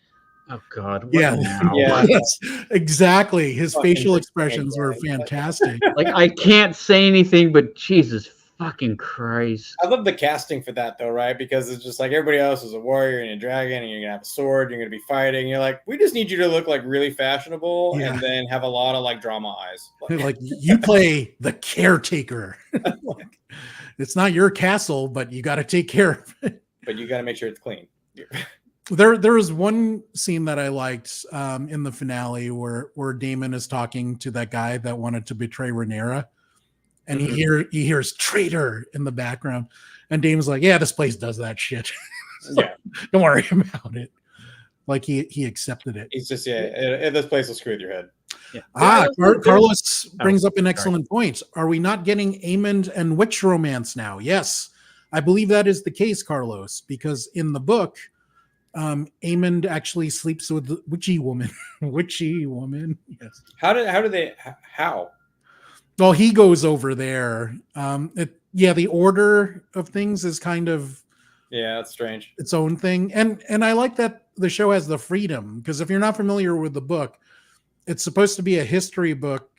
oh God. Yes, exactly. His facial expressions were fantastic. Like, I can't say anything, but Jesus fucking Christ. I love the casting for that though, right? Because it's just like everybody else is a warrior and a dragon and you're going to have a sword, you're going to be fighting. You're like, we just need you to look like really fashionable and then have a lot of like drama eyes. Like you play the caretaker. It's not your castle, but you got to take care of it. But you got to make sure it's clean. There was one scene that I liked in the finale where Daemon is talking to that guy that wanted to betray Rhaenyra, and he hears traitor in the background, and Daemon's like, "Yeah, this place does that shit. So don't worry about it." Like he accepted it. He's just this place will screw with your head. Yeah. Carlos brings up an excellent point. Are we not getting Aemond and witch romance now? Yes, I believe that is the case, Carlos, because in the book, Aemond actually sleeps with the witchy woman. Yes. How? Well, he goes over there. The order of things is kind of Yeah, that's strange. its own thing, and I like that the show has the freedom, because if you're not familiar with the book, it's supposed to be a history book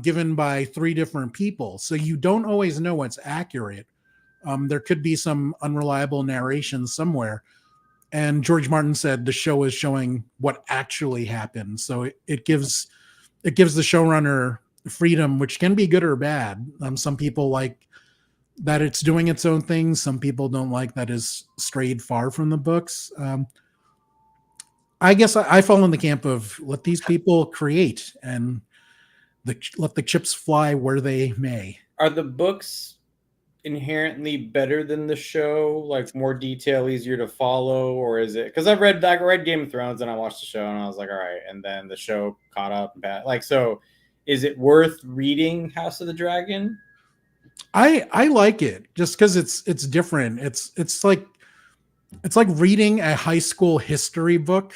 given by 3 different people, so you don't always know what's accurate. There could be some unreliable narration somewhere, and George Martin said the show is showing what actually happened, so it gives the showrunner freedom, which can be good or bad. Some people like that it's doing its own thing. Some people don't like that it's strayed far from the books. I guess I fall in the camp of let these people create and let the chips fly where they may. Are the books inherently better than the show? Like more detail, easier to follow, or is it? Because I read Game of Thrones and I watched the show and I was like, all right, and then the show caught up. Like, so is it worth reading House of the Dragon? I like it just because it's different. It's like reading a high school history book,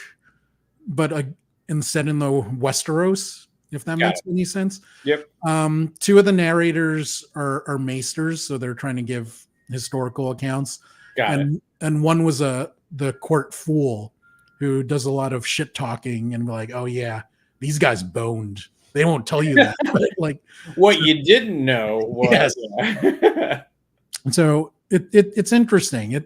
but instead in the Westeros, if that makes any sense. Yep. 2 of the narrators are maesters, so they're trying to give historical accounts. And one was the court fool who does a lot of shit talking and like, oh yeah, these guys boned. They won't tell you that. But like what you didn't know was so it's interesting.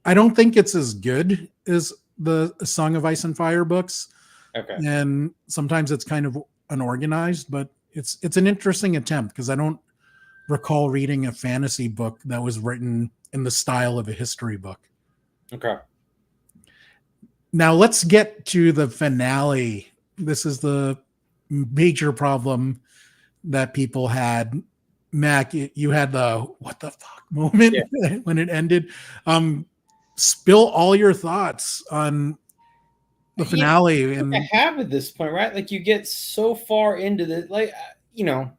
I don't think it's as good as the Song of Ice and Fire books. Okay. And sometimes it's kind of unorganized, but it's an interesting attempt because I don't recall reading a fantasy book that was written in the style of a history book. Okay. Now let's get to the finale. This is the major problem that people had. Mac, you had the what the fuck moment when it ended. Spill all your thoughts on the finale. And I have at this point, right? Like you get so far into the, like, you know,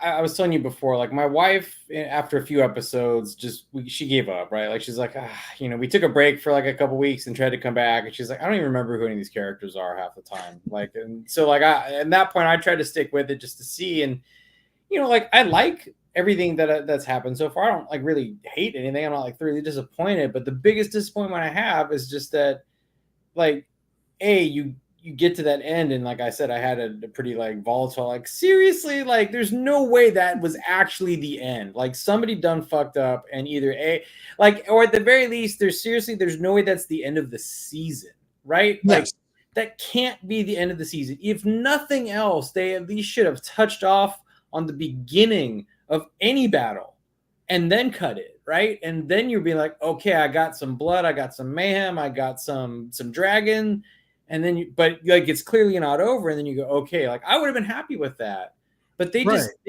I was telling you before, like my wife, after a few episodes, she gave up, right? Like she's like, we took a break for like a couple weeks and tried to come back, and she's like, I don't even remember who any of these characters are half the time. Like, and so like at that point, I tried to stick with it just to see, and like I like everything that's happened so far. I don't like really hate anything. I'm not like thoroughly disappointed, but the biggest disappointment I have is just that, like, you get to that end, and like I said, I had a pretty like volatile, like seriously, like there's no way that was actually the end. Like somebody done fucked up, and either or at the very least, there's no way that's the end of the season, right? Yes. Like that can't be the end of the season. If nothing else, they at least should have touched off on the beginning of any battle and then cut it, right? And then you'd be like, okay, I got some blood, I got some mayhem, I got some dragon. And then but like it's clearly not over, and then you go, okay, like I would have been happy with that, but they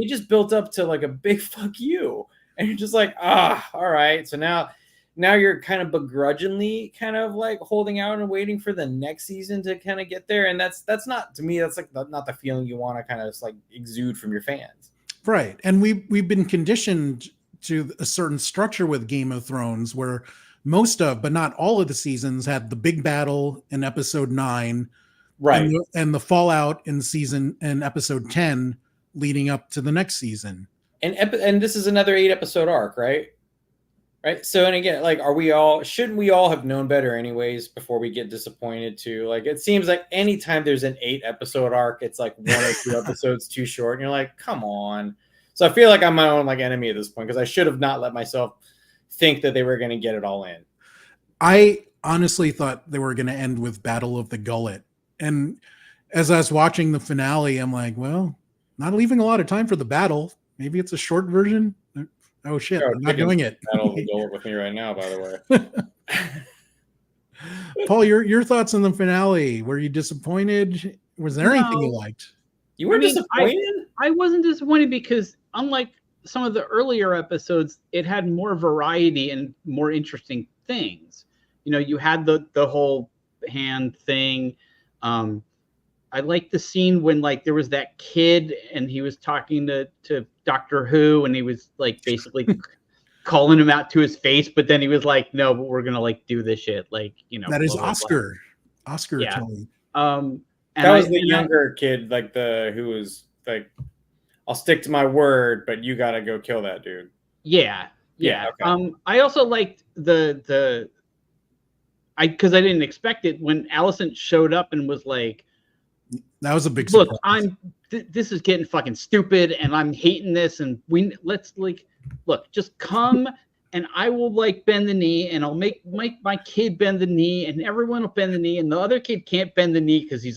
just built up to like a big fuck you, and you're just like, all right. So now you're kind of begrudgingly kind of like holding out and waiting for the next season to kind of get there, and that's not, to me, that's like not the feeling you want to kind of like exude from your fans, right? And we've been conditioned to a certain structure with Game of Thrones where most of, but not all of the seasons had the big battle in episode 9, right? And the fallout in episode 10 leading up to the next season. And this is another 8-episode arc, right? Right. So, and again, like, shouldn't we all have known better anyways before we get disappointed too? Like, it seems like anytime there's an 8-episode arc, it's like 1 or 2 episodes too short, and you're like, come on. So I feel like I'm my own like enemy at this point, because I should have not let myself think that they were going to get it all in. I honestly thought they were going to end with Battle of the Gullet. And as I was watching the finale, I'm like, well, not leaving a lot of time for the battle. Maybe it's a short version. Oh shit, I'm not doing it. Battle of the Gullet with me right now, by the way. Paul, your thoughts on the finale? Were you disappointed? Was there anything you liked? You were disappointed? I wasn't disappointed because unlike some of the earlier episodes, it had more variety and more interesting things. You had the whole hand thing. I liked the scene when like there was that kid and he was talking to Doctor Who, and he was like basically calling him out to his face, but then he was like, no, but we're gonna like do this shit, like that is Oscar. Oscar, yeah. Tony. That was the younger kid, like who was I'll stick to my word, but you gotta go kill that dude. Yeah. Okay. I also liked because I didn't expect it when Alicent showed up and was like, That was a big look, surprise. this is getting fucking stupid and I'm hating this, and let's look, just come and I will like bend the knee, and I'll make my kid bend the knee, and everyone will bend the knee, and the other kid can't bend the knee because he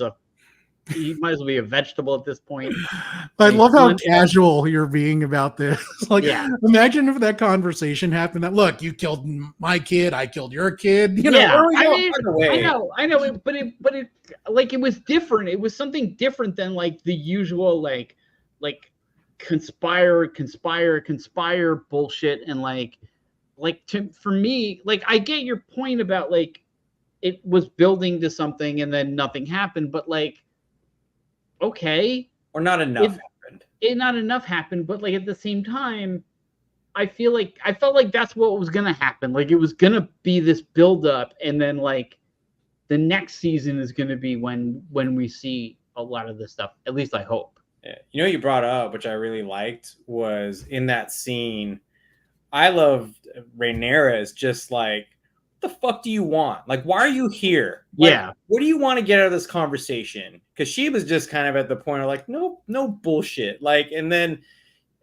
might as well be a vegetable at this point. I And love how he's casual you're being about this. Like, Yeah. imagine if that conversation happened. That look, you killed my kid, I killed your kid. You know, Yeah, where are we I going? mean, By the way, I know, but it like it was different. It was something different than like the usual like conspire bullshit, and for me, like I get your point about like it was building to something and then nothing happened, but like okay, or not enough happened. Not enough happened, but like at the same time, I felt like that's what was gonna happen. Like it was gonna be this build up, and then like the next season is gonna be when we see a lot of this stuff. At least I hope. Yeah. You know, you brought up, which I really liked, was in that scene. I loved Rhaenyra's just like, what the fuck do you want? Like, why are you here? Like, Yeah. What do you want to get out of this conversation? Because she was just kind of at the point of like, no bullshit. Like, and then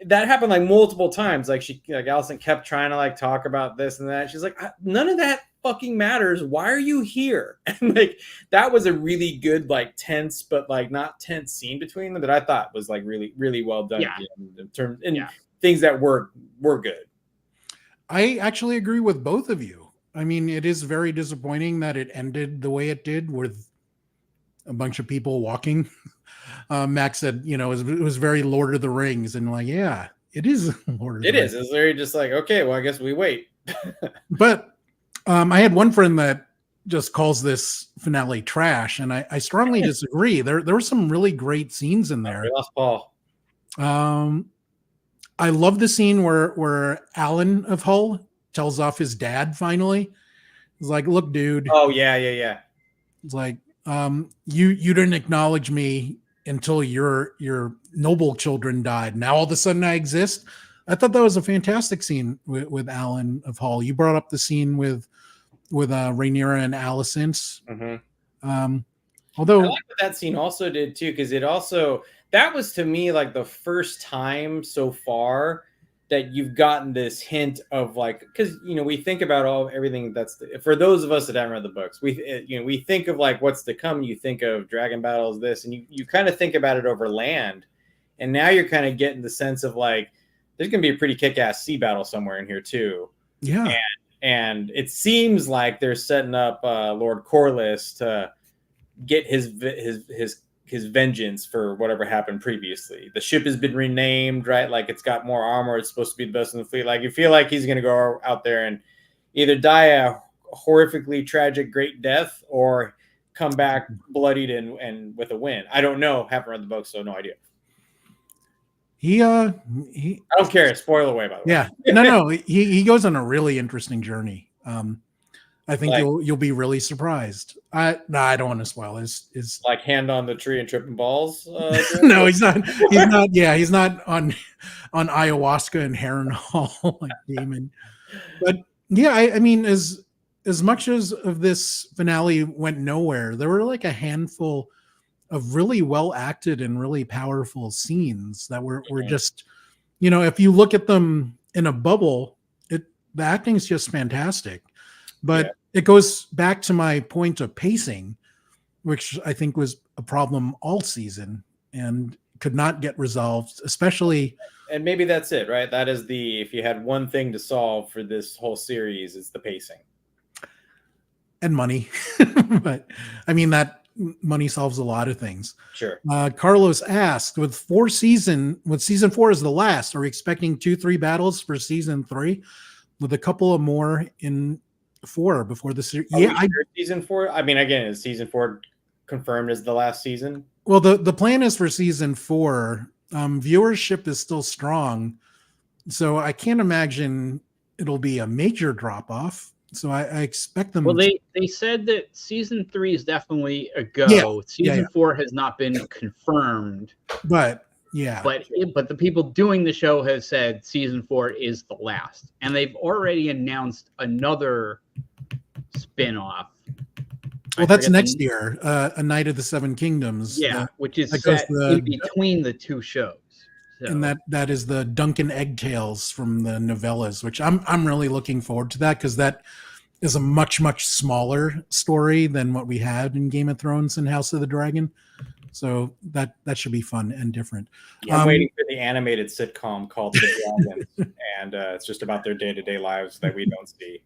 that happened like multiple times. Like Alicent kept trying to like talk about this and that. She's like, none of that fucking matters. Why are you here? And like that was a really good like tense, but like not tense scene between them that I thought was like really really well done. Yeah. In terms things that were good. I actually agree with both of you. I mean, it is very disappointing that it ended the way it did with a bunch of people walking. Max said, you know, it was very Lord of the Rings, and like, yeah, it is Lord of the Rings. It's very just like, okay, well, I guess we wait. But I had one friend that just calls this finale trash, and I strongly disagree. There were some really great scenes in there. We lost Paul. I love the scene where Alan of Hull tells off his dad finally. He's like, look, dude. Oh, yeah. It's like, you didn't acknowledge me until your noble children died. Now all of a sudden I exist. I thought that was a fantastic scene with Alan of Hull. You brought up the scene with Rhaenyra and Alicent. Mm-hmm. Although I like what that scene also did too, because that was to me like the first time so far that you've gotten this hint of like, because you know we think about everything for those of us that haven't read the books, we think of like what's to come. You think of dragon battles, this, and you kind of think about it over land, and now you're kind of getting the sense of like there's gonna be a pretty kick-ass sea battle somewhere in here too. Yeah, and it seems like they're setting up Lord Corlys to get his vengeance for whatever happened previously. The ship has been renamed, right? Like it's got more armor. It's supposed to be the best in the fleet. Like you feel like he's going to go out there and either die a horrifically tragic great death or come back bloodied and with a win. I don't know. Haven't read the book, so no idea. I don't care. Spoil away, by the way. Yeah, no. He goes on a really interesting journey. I think you'll be really surprised. I don't want to spoil his like hand on the tree and tripping balls. No, he's not. Yeah, he's not on ayahuasca and Harrenhal like Daemon. But yeah, I mean, as much as of this finale went nowhere, there were like a handful of really well acted and really powerful scenes that were just, you know, if you look at them in a bubble, the acting is just fantastic. But it goes back to my point of pacing, which I think was a problem all season and could not get resolved, especially. And maybe that's it, right? That is if you had one thing to solve for this whole series, it's the pacing. And money. But I mean, that money solves a lot of things. Sure. Carlos asked, with season 4 is the last, are we expecting 2-3 battles for season 3 with a couple of more in 4 before the series? Season 4. I mean, again, is season 4 confirmed as the last season? Well, the plan is for season 4. Viewership is still strong, so I can't imagine it'll be a major drop off. So I expect them. Well, they said that season 3 is definitely a go. Yeah. Season 4 has not been confirmed. But Yeah. But the people doing the show have said season 4 is the last, and they've already announced another spin-off. Well, that's next year, A Night of the Seven Kingdoms. Yeah, which is that goes set in between the two shows. So. And that is the Duncan Egg Tales from the novellas, which I'm really looking forward to that, because that is a much, much smaller story than what we had in Game of Thrones and House of the Dragon. So that should be fun and different. Yeah, I'm waiting for the animated sitcom called The Dragons, and it's just about their day-to-day lives that we don't see.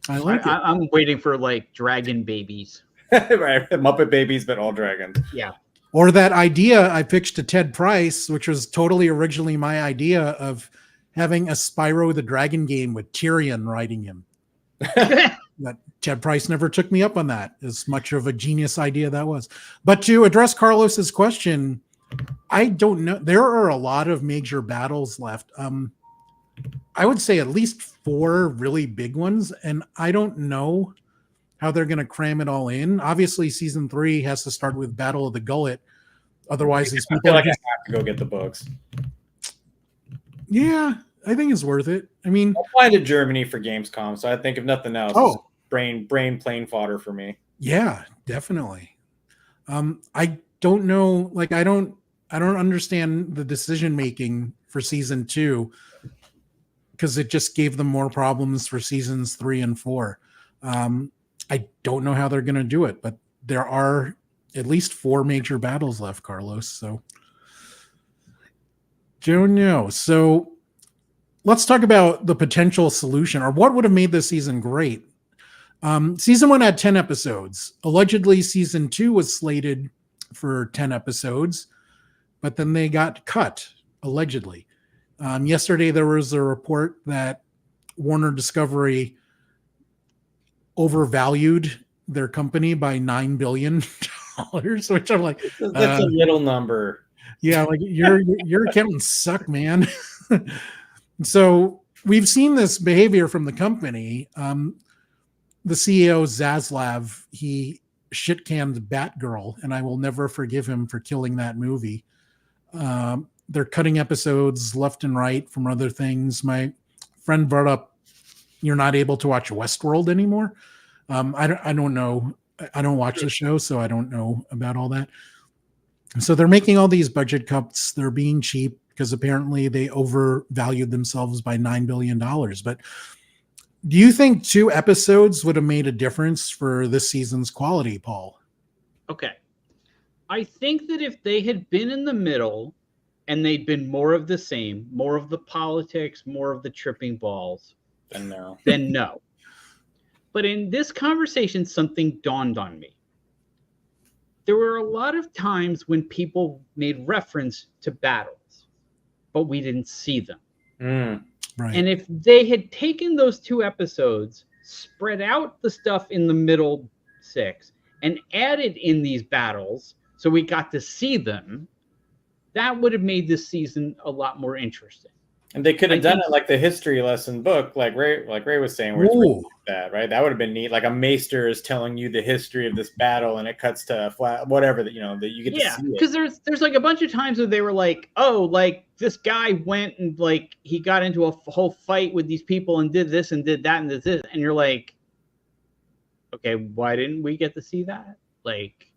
I like it. I'm waiting for like dragon babies. Right, Muppet Babies, but all dragons. Yeah. Or that idea I pitched to Ted Price, which was totally originally my idea, of having a Spyro the Dragon game with Tyrion writing him. That Ted Price never took me up on that, as much of a genius idea that was. But to address Carlos's question, I don't know. There are a lot of major battles left. I would say at least 4 really big ones, and I don't know how they're going to cram it all in. Obviously, season 3 has to start with Battle of the Gullet. Otherwise, these people I have to go get the books. Yeah, I think it's worth it. I mean, I'll fly to Germany for Gamescom, so I think if nothing else, it's brain plane fodder for me. Yeah, definitely. I don't know, like I don't understand the decision making for season 2, because it just gave them more problems for seasons 3 and 4. I don't know how they're going to do it, but there are at least 4 major battles left, Carlos. So don't know. So let's talk about the potential solution, or what would have made this season great. Season 1 had 10 episodes. Allegedly, season 2 was slated for 10 episodes, but then they got cut, allegedly. Yesterday, there was a report that Warner Discovery overvalued their company by $9 billion, which I'm like, that's a little number. Yeah, like your accountants suck, man. So we've seen this behavior from the company. The CEO, Zaslav, he shit-canned Batgirl, and I will never forgive him for killing that movie. They're cutting episodes left and right from other things. My friend brought up, you're not able to watch Westworld anymore. I don't know. I don't watch the show, so I don't know about all that. So they're making all these budget cuts. They're being cheap because apparently they overvalued themselves by $9 billion. But do you think 2 episodes would have made a difference for this season's quality, Paul? Okay. I think that if they had been in the middle and they'd been more of the same, more of the politics, more of the tripping balls, then no. But in this conversation, something dawned on me. There were a lot of times when people made reference to battles, but we didn't see them. Right. And if they had taken those 2 episodes, spread out the stuff in the middle 6, and added in these battles so we got to see them, that would have made this season a lot more interesting. And they could have done it like the history lesson book, like Ray was saying, where it's like that, right? That would have been neat. Like a maester is telling you the history of this battle, and it cuts to flat, whatever that that you get to see it. Because there's like a bunch of times where they were like, oh, like this guy went and like he got into a whole fight with these people and did this and did that and did this, and you're like, okay, why didn't we get to see that? Like,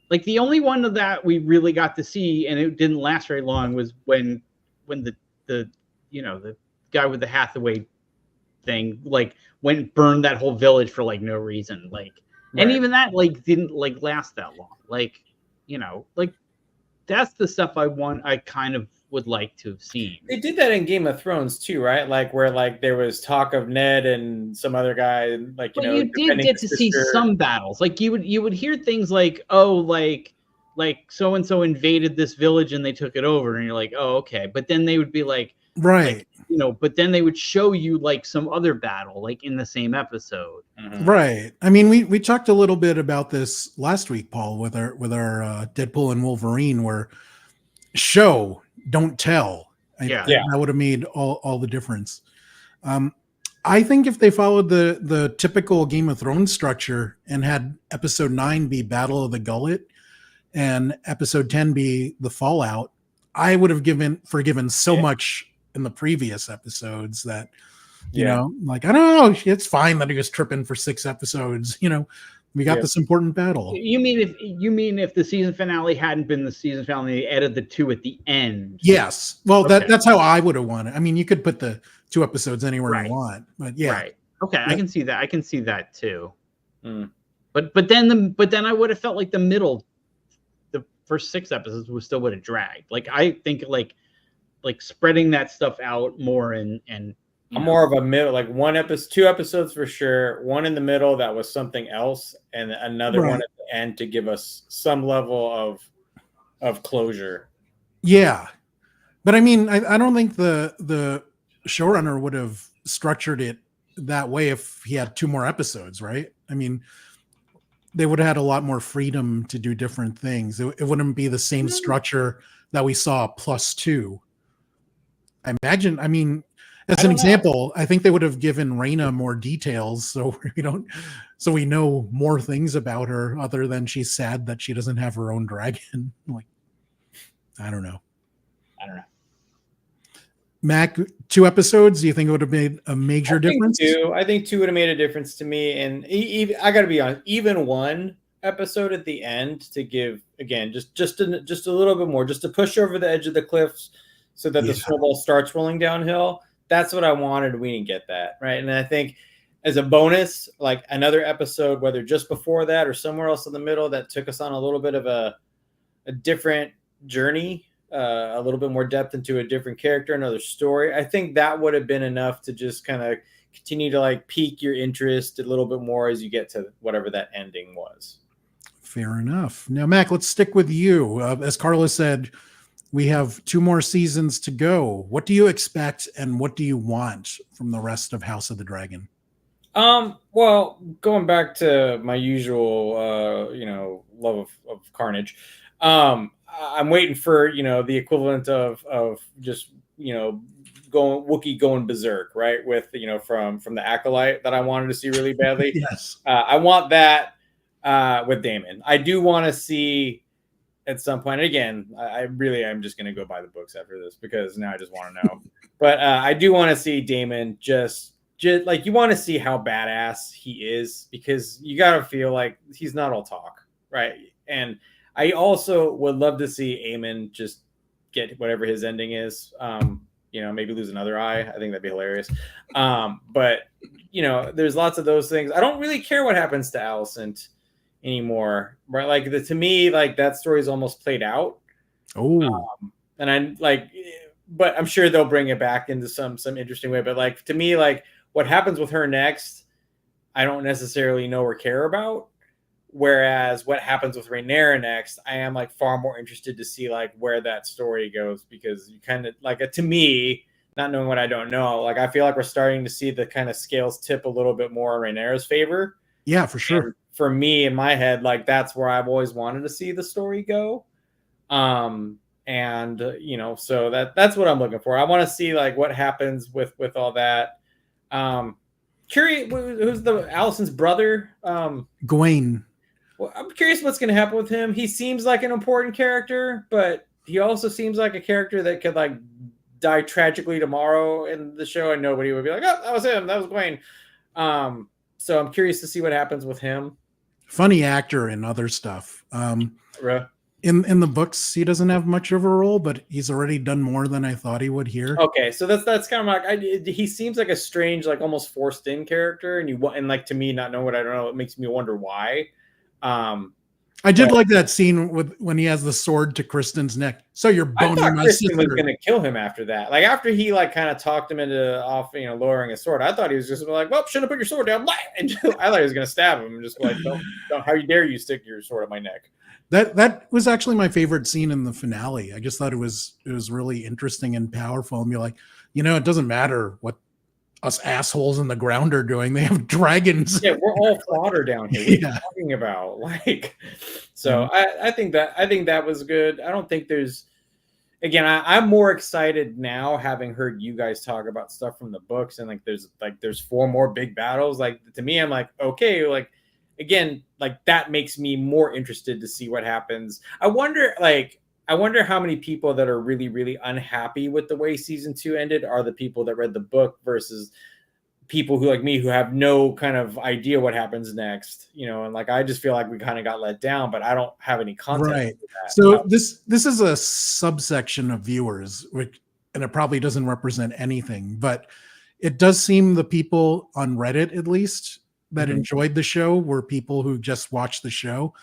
like the only one of that we really got to see, and it didn't last very long, was when the guy with the Hathaway thing like went and burned that whole village for like no reason, like right. And even that like didn't like last that long, like like that's the stuff I kind of would like to have seen. They did that in Game of Thrones too, right? Like where like there was talk of Ned and some other guy, like you did get to see some battles. Like you would hear things like, oh, like so and so invaded this village and they took it over, and you're like, oh, okay. But then they would be like, right, but then they would show you like some other battle like in the same episode. Mm-hmm. Right. I mean, we talked a little bit about this last week, Paul, with our Deadpool and Wolverine, where show, don't tell. Yeah. That would have made all the difference. I think if they followed the typical Game of Thrones structure and had episode 9 be Battle of the Gullet, and episode 10 be the fallout, I would have forgiven so much in the previous episodes that, you know, like, I don't know, it's fine that he was tripping for 6 episodes. You know, we got this important battle. You mean if the season finale hadn't been the season finale, they added the 2 at the end? Yes. Well, that's how I would have wanted. I mean, you could put the 2 episodes anywhere you want, but Right. Okay, I can see that. I can see that too. But then I would have felt like the first 6 episodes would have dragged. Like, I think like spreading that stuff out more and I'm more of a middle, like 2 episodes for sure, one in the middle that was something else, and another one at the end to give us some level of closure. Yeah, but I mean, I don't think the showrunner would have structured it that way if he had 2 more episodes, right? I mean, they would have had a lot more freedom to do different things. It wouldn't be the same structure that we saw +2. I imagine. I mean, as an example, I think they would have given Rhaena more details, so we know more things about her other than she's sad that she doesn't have her own dragon. Like, I don't know. Mac, 2 episodes, do you think it would have made a major difference? I think 2 would have made a difference to me. And I got to be honest, even 1 episode at the end to give, again, just a little bit more, just to push over the edge of the cliffs so that the snowball starts rolling downhill. That's what I wanted. We didn't get that, right? And I think as a bonus, like another episode, whether just before that or somewhere else in the middle, that took us on a little bit of a different journey, a little bit more depth into a different character, another story. I think that would have been enough to just kind of continue to like pique your interest a little bit more as you get to whatever that ending was. Fair enough. Now, Mac, let's stick with you. As Carla said, we have 2 more seasons to go. What do you expect and what do you want from the rest of House of the Dragon? Well, going back to my usual, love of carnage, I'm waiting for, the equivalent of just, Wookiee going berserk, right? With, from the Acolyte that I wanted to see really badly. Yes. I want that with Daemon. I do want to see at some point, again, I really am just going to go buy the books after this because now I just want to know. But I do want to see Daemon just like, you want to see how badass he is, because you got to feel like he's not all talk, right? And I also would love to see Aemon just get whatever his ending is. Maybe lose another eye. I think that'd be hilarious. But there's lots of those things. I don't really care what happens to Alicent anymore, right? Like to me, like that story is almost played out. And I'm like, but I'm sure they'll bring it back into some interesting way. But like to me, like what happens with her next, I don't necessarily know or care about. Whereas what happens with Rhaenyra next, I am like far more interested to see like where that story goes, because you kind of like, to me, not knowing what I don't know, like I feel like we're starting to see the kind of scales tip a little bit more in Rhaenyra's favor. Yeah, for sure. And for me, in my head, like that's where I've always wanted to see the story go. So that's what I'm looking for. I want to see like what happens with all that. Curious, who's Alicent's brother? Gawain. Well, I'm curious what's going to happen with him. He seems like an important character, but he also seems like a character that could like die tragically tomorrow in the show, and nobody would be like, "Oh, that was him. That was Gawain." So I'm curious to see what happens with him. Funny actor and other stuff. In the books, he doesn't have much of a role, but he's already done more than I thought he would here. Okay, so that's kind of like he seems like a strange, like almost forced in character, and like to me, not knowing what I don't know, it makes me wonder why. I did like that scene when he has the sword to Kristen's neck. So you're boning my sister. Was going to kill him after that. Like after he like kind of talked him into lowering his sword. I thought he was just like, well, shouldn't have put your sword down. And I thought he was going to stab him and just like, don't, how dare you stick your sword at my neck? That was actually my favorite scene in the finale. I just thought it was really interesting and powerful. And be like, it doesn't matter what us assholes in the ground are doing. They have dragons. Yeah, we're all fodder down here. What are you talking about? Like, so I think that was good. I don't think there's, again, I'm more excited now having heard you guys talk about stuff from the books, and like there's 4 more big battles. Like to me, I'm like, okay, like again, like that makes me more interested to see what happens. I wonder how many people that are really, really unhappy with the way season 2 ended are the people that read the book versus people who, like me, who have no kind of idea what happens next, and like I just feel like we kind of got let down, but I don't have any content. Right. For that. So this is a subsection of viewers, and it probably doesn't represent anything, but it does seem the people on Reddit, at least, that enjoyed the show were people who just watched the show,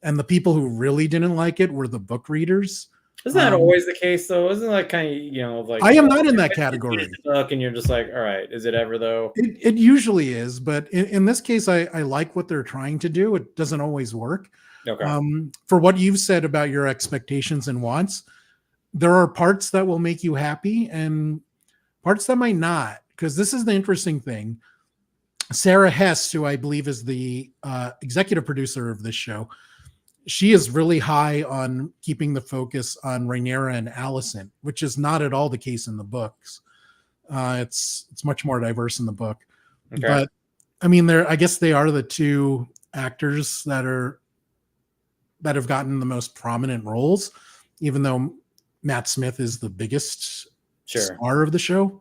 and the people who really didn't like it were the book readers. Isn't that always the case, though? Isn't that kind of like I am not in that category. Book and you're just like, all right, is it ever though? It usually is, but in this case, I like what they're trying to do. It doesn't always work. Okay. For what you've said about your expectations and wants, there are parts that will make you happy and parts that might not. Because this is the interesting thing. Sarah Hess, who I believe is the executive producer of this show, she is really high on keeping the focus on Rhaenyra and Alicent, which is not at all the case in the books. It's much more diverse in the book. Okay. But I mean, I guess they are the two actors that have gotten the most prominent roles, even though Matt Smith is the biggest star of the show.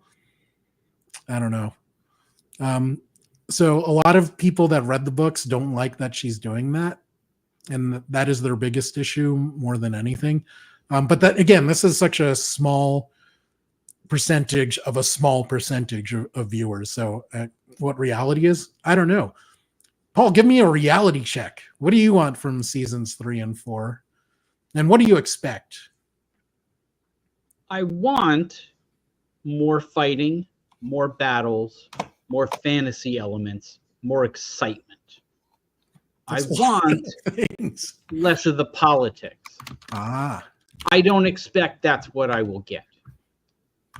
I don't know. So a lot of people that read the books don't like that she's doing that. And that is their biggest issue more than anything. But that, again, this is such a small percentage of a small percentage of viewers. So what reality is, I don't know. Paul, give me a reality check. What do you want from seasons 3 and 4? And what do you expect? I want more fighting, more battles, more fantasy elements, more excitement. I want less of the politics. I don't expect that's what I will get.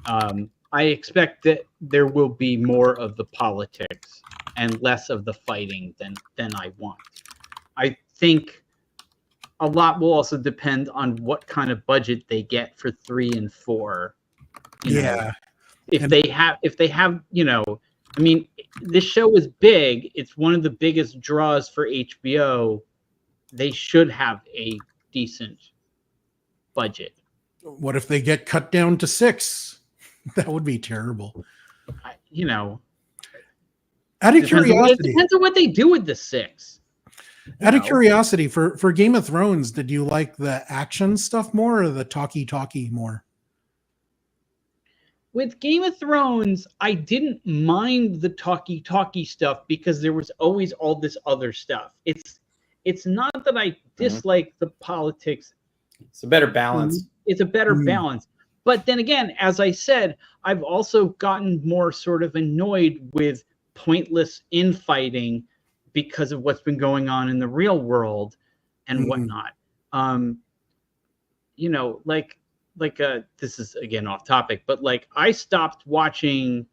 I expect that there will be more of the politics and less of the fighting than I want. I think a lot will also depend on what kind of budget they get for 3 and 4. If they have, I mean, this show is big. It's one of the biggest draws for HBO. They should have a decent budget. What if they get cut down to 6? That would be terrible. Out of curiosity, it depends on what they do with the 6. Out of curiosity, for Game of Thrones, did you like the action stuff more or the talkie more? With Game of Thrones, I didn't mind the talkie stuff because there was always all this other stuff. It's not that I dislike the politics. It's a better balance. It's a better balance. But then again, as I said, I've also gotten more sort of annoyed with pointless infighting because of what's been going on in the real world and whatnot. This is again off topic, but like I stopped watching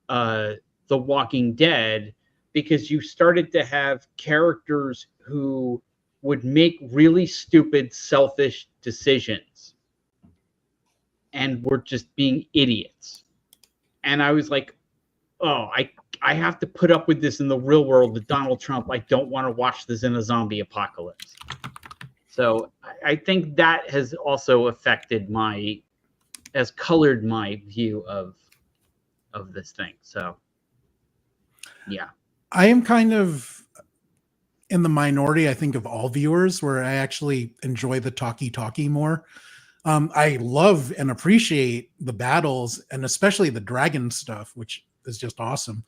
The Walking Dead because you started to have characters who would make really stupid, selfish decisions and were just being idiots. And I was like, oh, I have to put up with this in the real world with Donald Trump. I don't want to watch this in a zombie apocalypse. So I think that has also colored my view of this thing. So, yeah. I am kind of in the minority, I think, of all viewers where I actually enjoy the talkie more. I love and appreciate the battles and especially the dragon stuff, which is just awesome.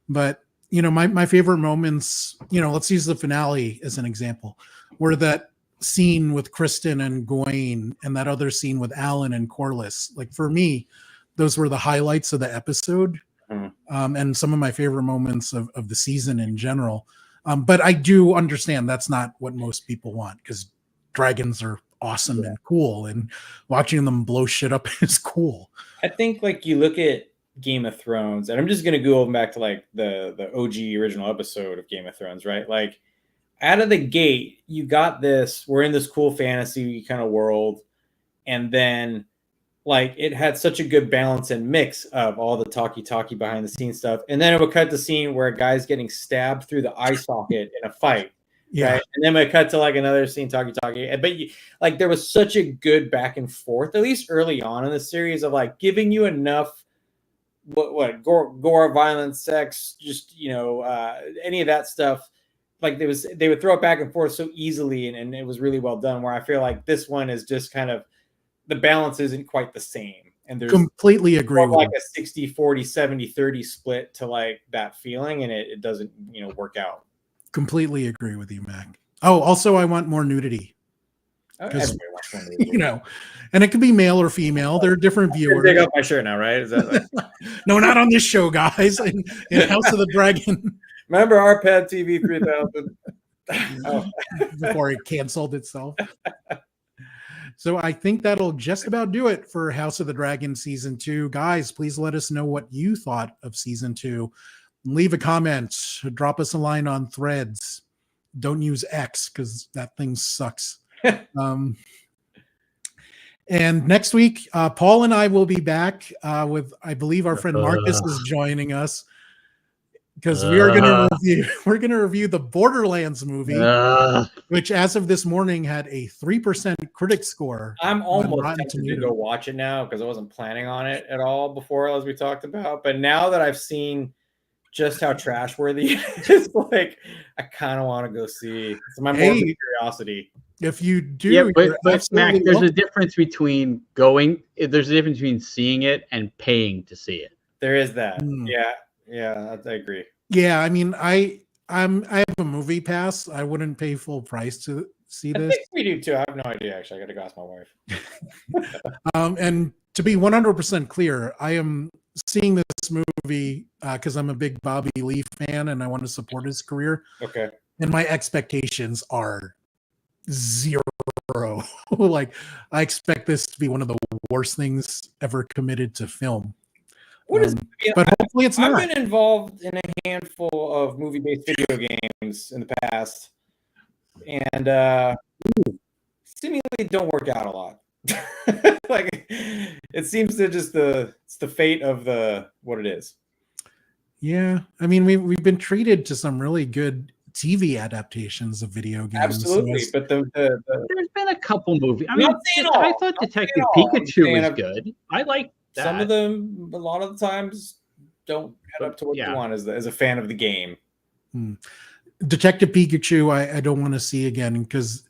But, my favorite moments, let's use the finale as an example, were that scene with Kristen and Gawain and that other scene with Alan and Corlys. Like for me, those were the highlights of the episode and some of my favorite moments of the season in general. But I do understand that's not what most people want because dragons are awesome and cool and watching them blow shit up is cool. I think like you look at Game of Thrones and I'm just going to go back to like the OG original episode of Game of Thrones, right? Like out of the gate, you got this, we're in this cool fantasy kind of world. And then like it had such a good balance and mix of all the talkie behind the scenes stuff, and then it would cut the scene where a guy's getting stabbed through the eye socket in a fight. Yeah. Right? And then we cut to like another scene talkie, but like there was such a good back and forth, at least early on in the series, of like giving you enough what gore, violence, sex, just any of that stuff. Like they would throw it back and forth so easily, and it was really well done. Where I feel like this one is just kind of, the balance isn't quite the same, and there's completely agree with like a 60-40, 70-30 split to like that feeling, and it doesn't work out. Completely agree with you, Mac. Oh, also I want more nudity. Everybody wants more nudity. And it could be male or female. There are different viewers. Dig up my shirt now, right? Is that like... No, not on this show, guys. In House of the Dragon. Remember RPadTV 3000? Oh. Before it canceled itself. So I think that'll just about do it for House of the Dragon Season 2. Guys, please let us know what you thought of Season 2. Leave a comment. Drop us a line on Threads. Don't use X because that thing sucks. And next week, Paul and I will be back with, I believe our friend Marcus is joining us, because we're going to review the Borderlands movie, which as of this morning had a 3% critic score. I'm almost tempted to go watch it now because I wasn't planning on it at all before, as we talked about. But now that I've seen just how trash worthy it is, like I kind of want to go see. It's my more curiosity. If you do, but Mac, there's a difference between there's a difference between seeing it and paying to see it. There is that. Yeah, I agree. Yeah, I mean, I have a movie pass. I wouldn't pay full price to see this. I think we do too. I have no idea. Actually, I got to go ask my wife. And to be 100% clear, I am seeing this movie because I'm a big Bobby Lee fan and I want to support his career. Okay. And my expectations are zero. Like, I expect this to be one of the worst things ever committed to film. But hopefully it's not. I've been involved in a handful of movie-based video games in the past, and seemingly don't work out a lot. Like, it seems to just it's the fate of what it is. Yeah, I mean, we've been treated to some really good TV adaptations of video games. Absolutely, but there's been a couple movies. I mean, I thought Detective Pikachu was good. I like that. Some of them, a lot of the times, don't head up to what you want as a fan of the game. Detective Pikachu, I don't want to see again because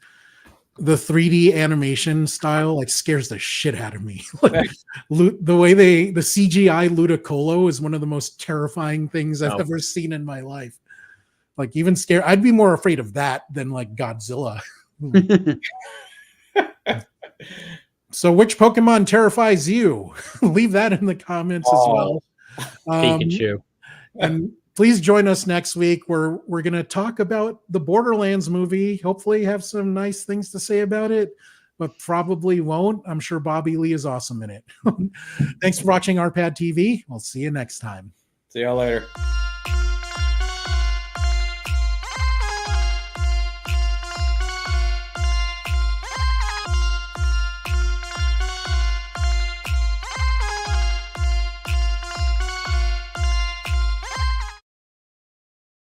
the 3D animation style like scares the shit out of me. Like, the way the CGI Ludicolo is one of the most terrifying things I've ever seen in my life. Like, even scared, I'd be more afraid of that than like Godzilla. So which Pokemon terrifies you? Leave that in the comments as well. Pikachu. And please join us next week where we're going to talk about the Borderlands movie. Hopefully have some nice things to say about it, but probably won't. I'm sure Bobby Lee is awesome in it. Thanks for watching RPadTV. We'll see you next time. See y'all later.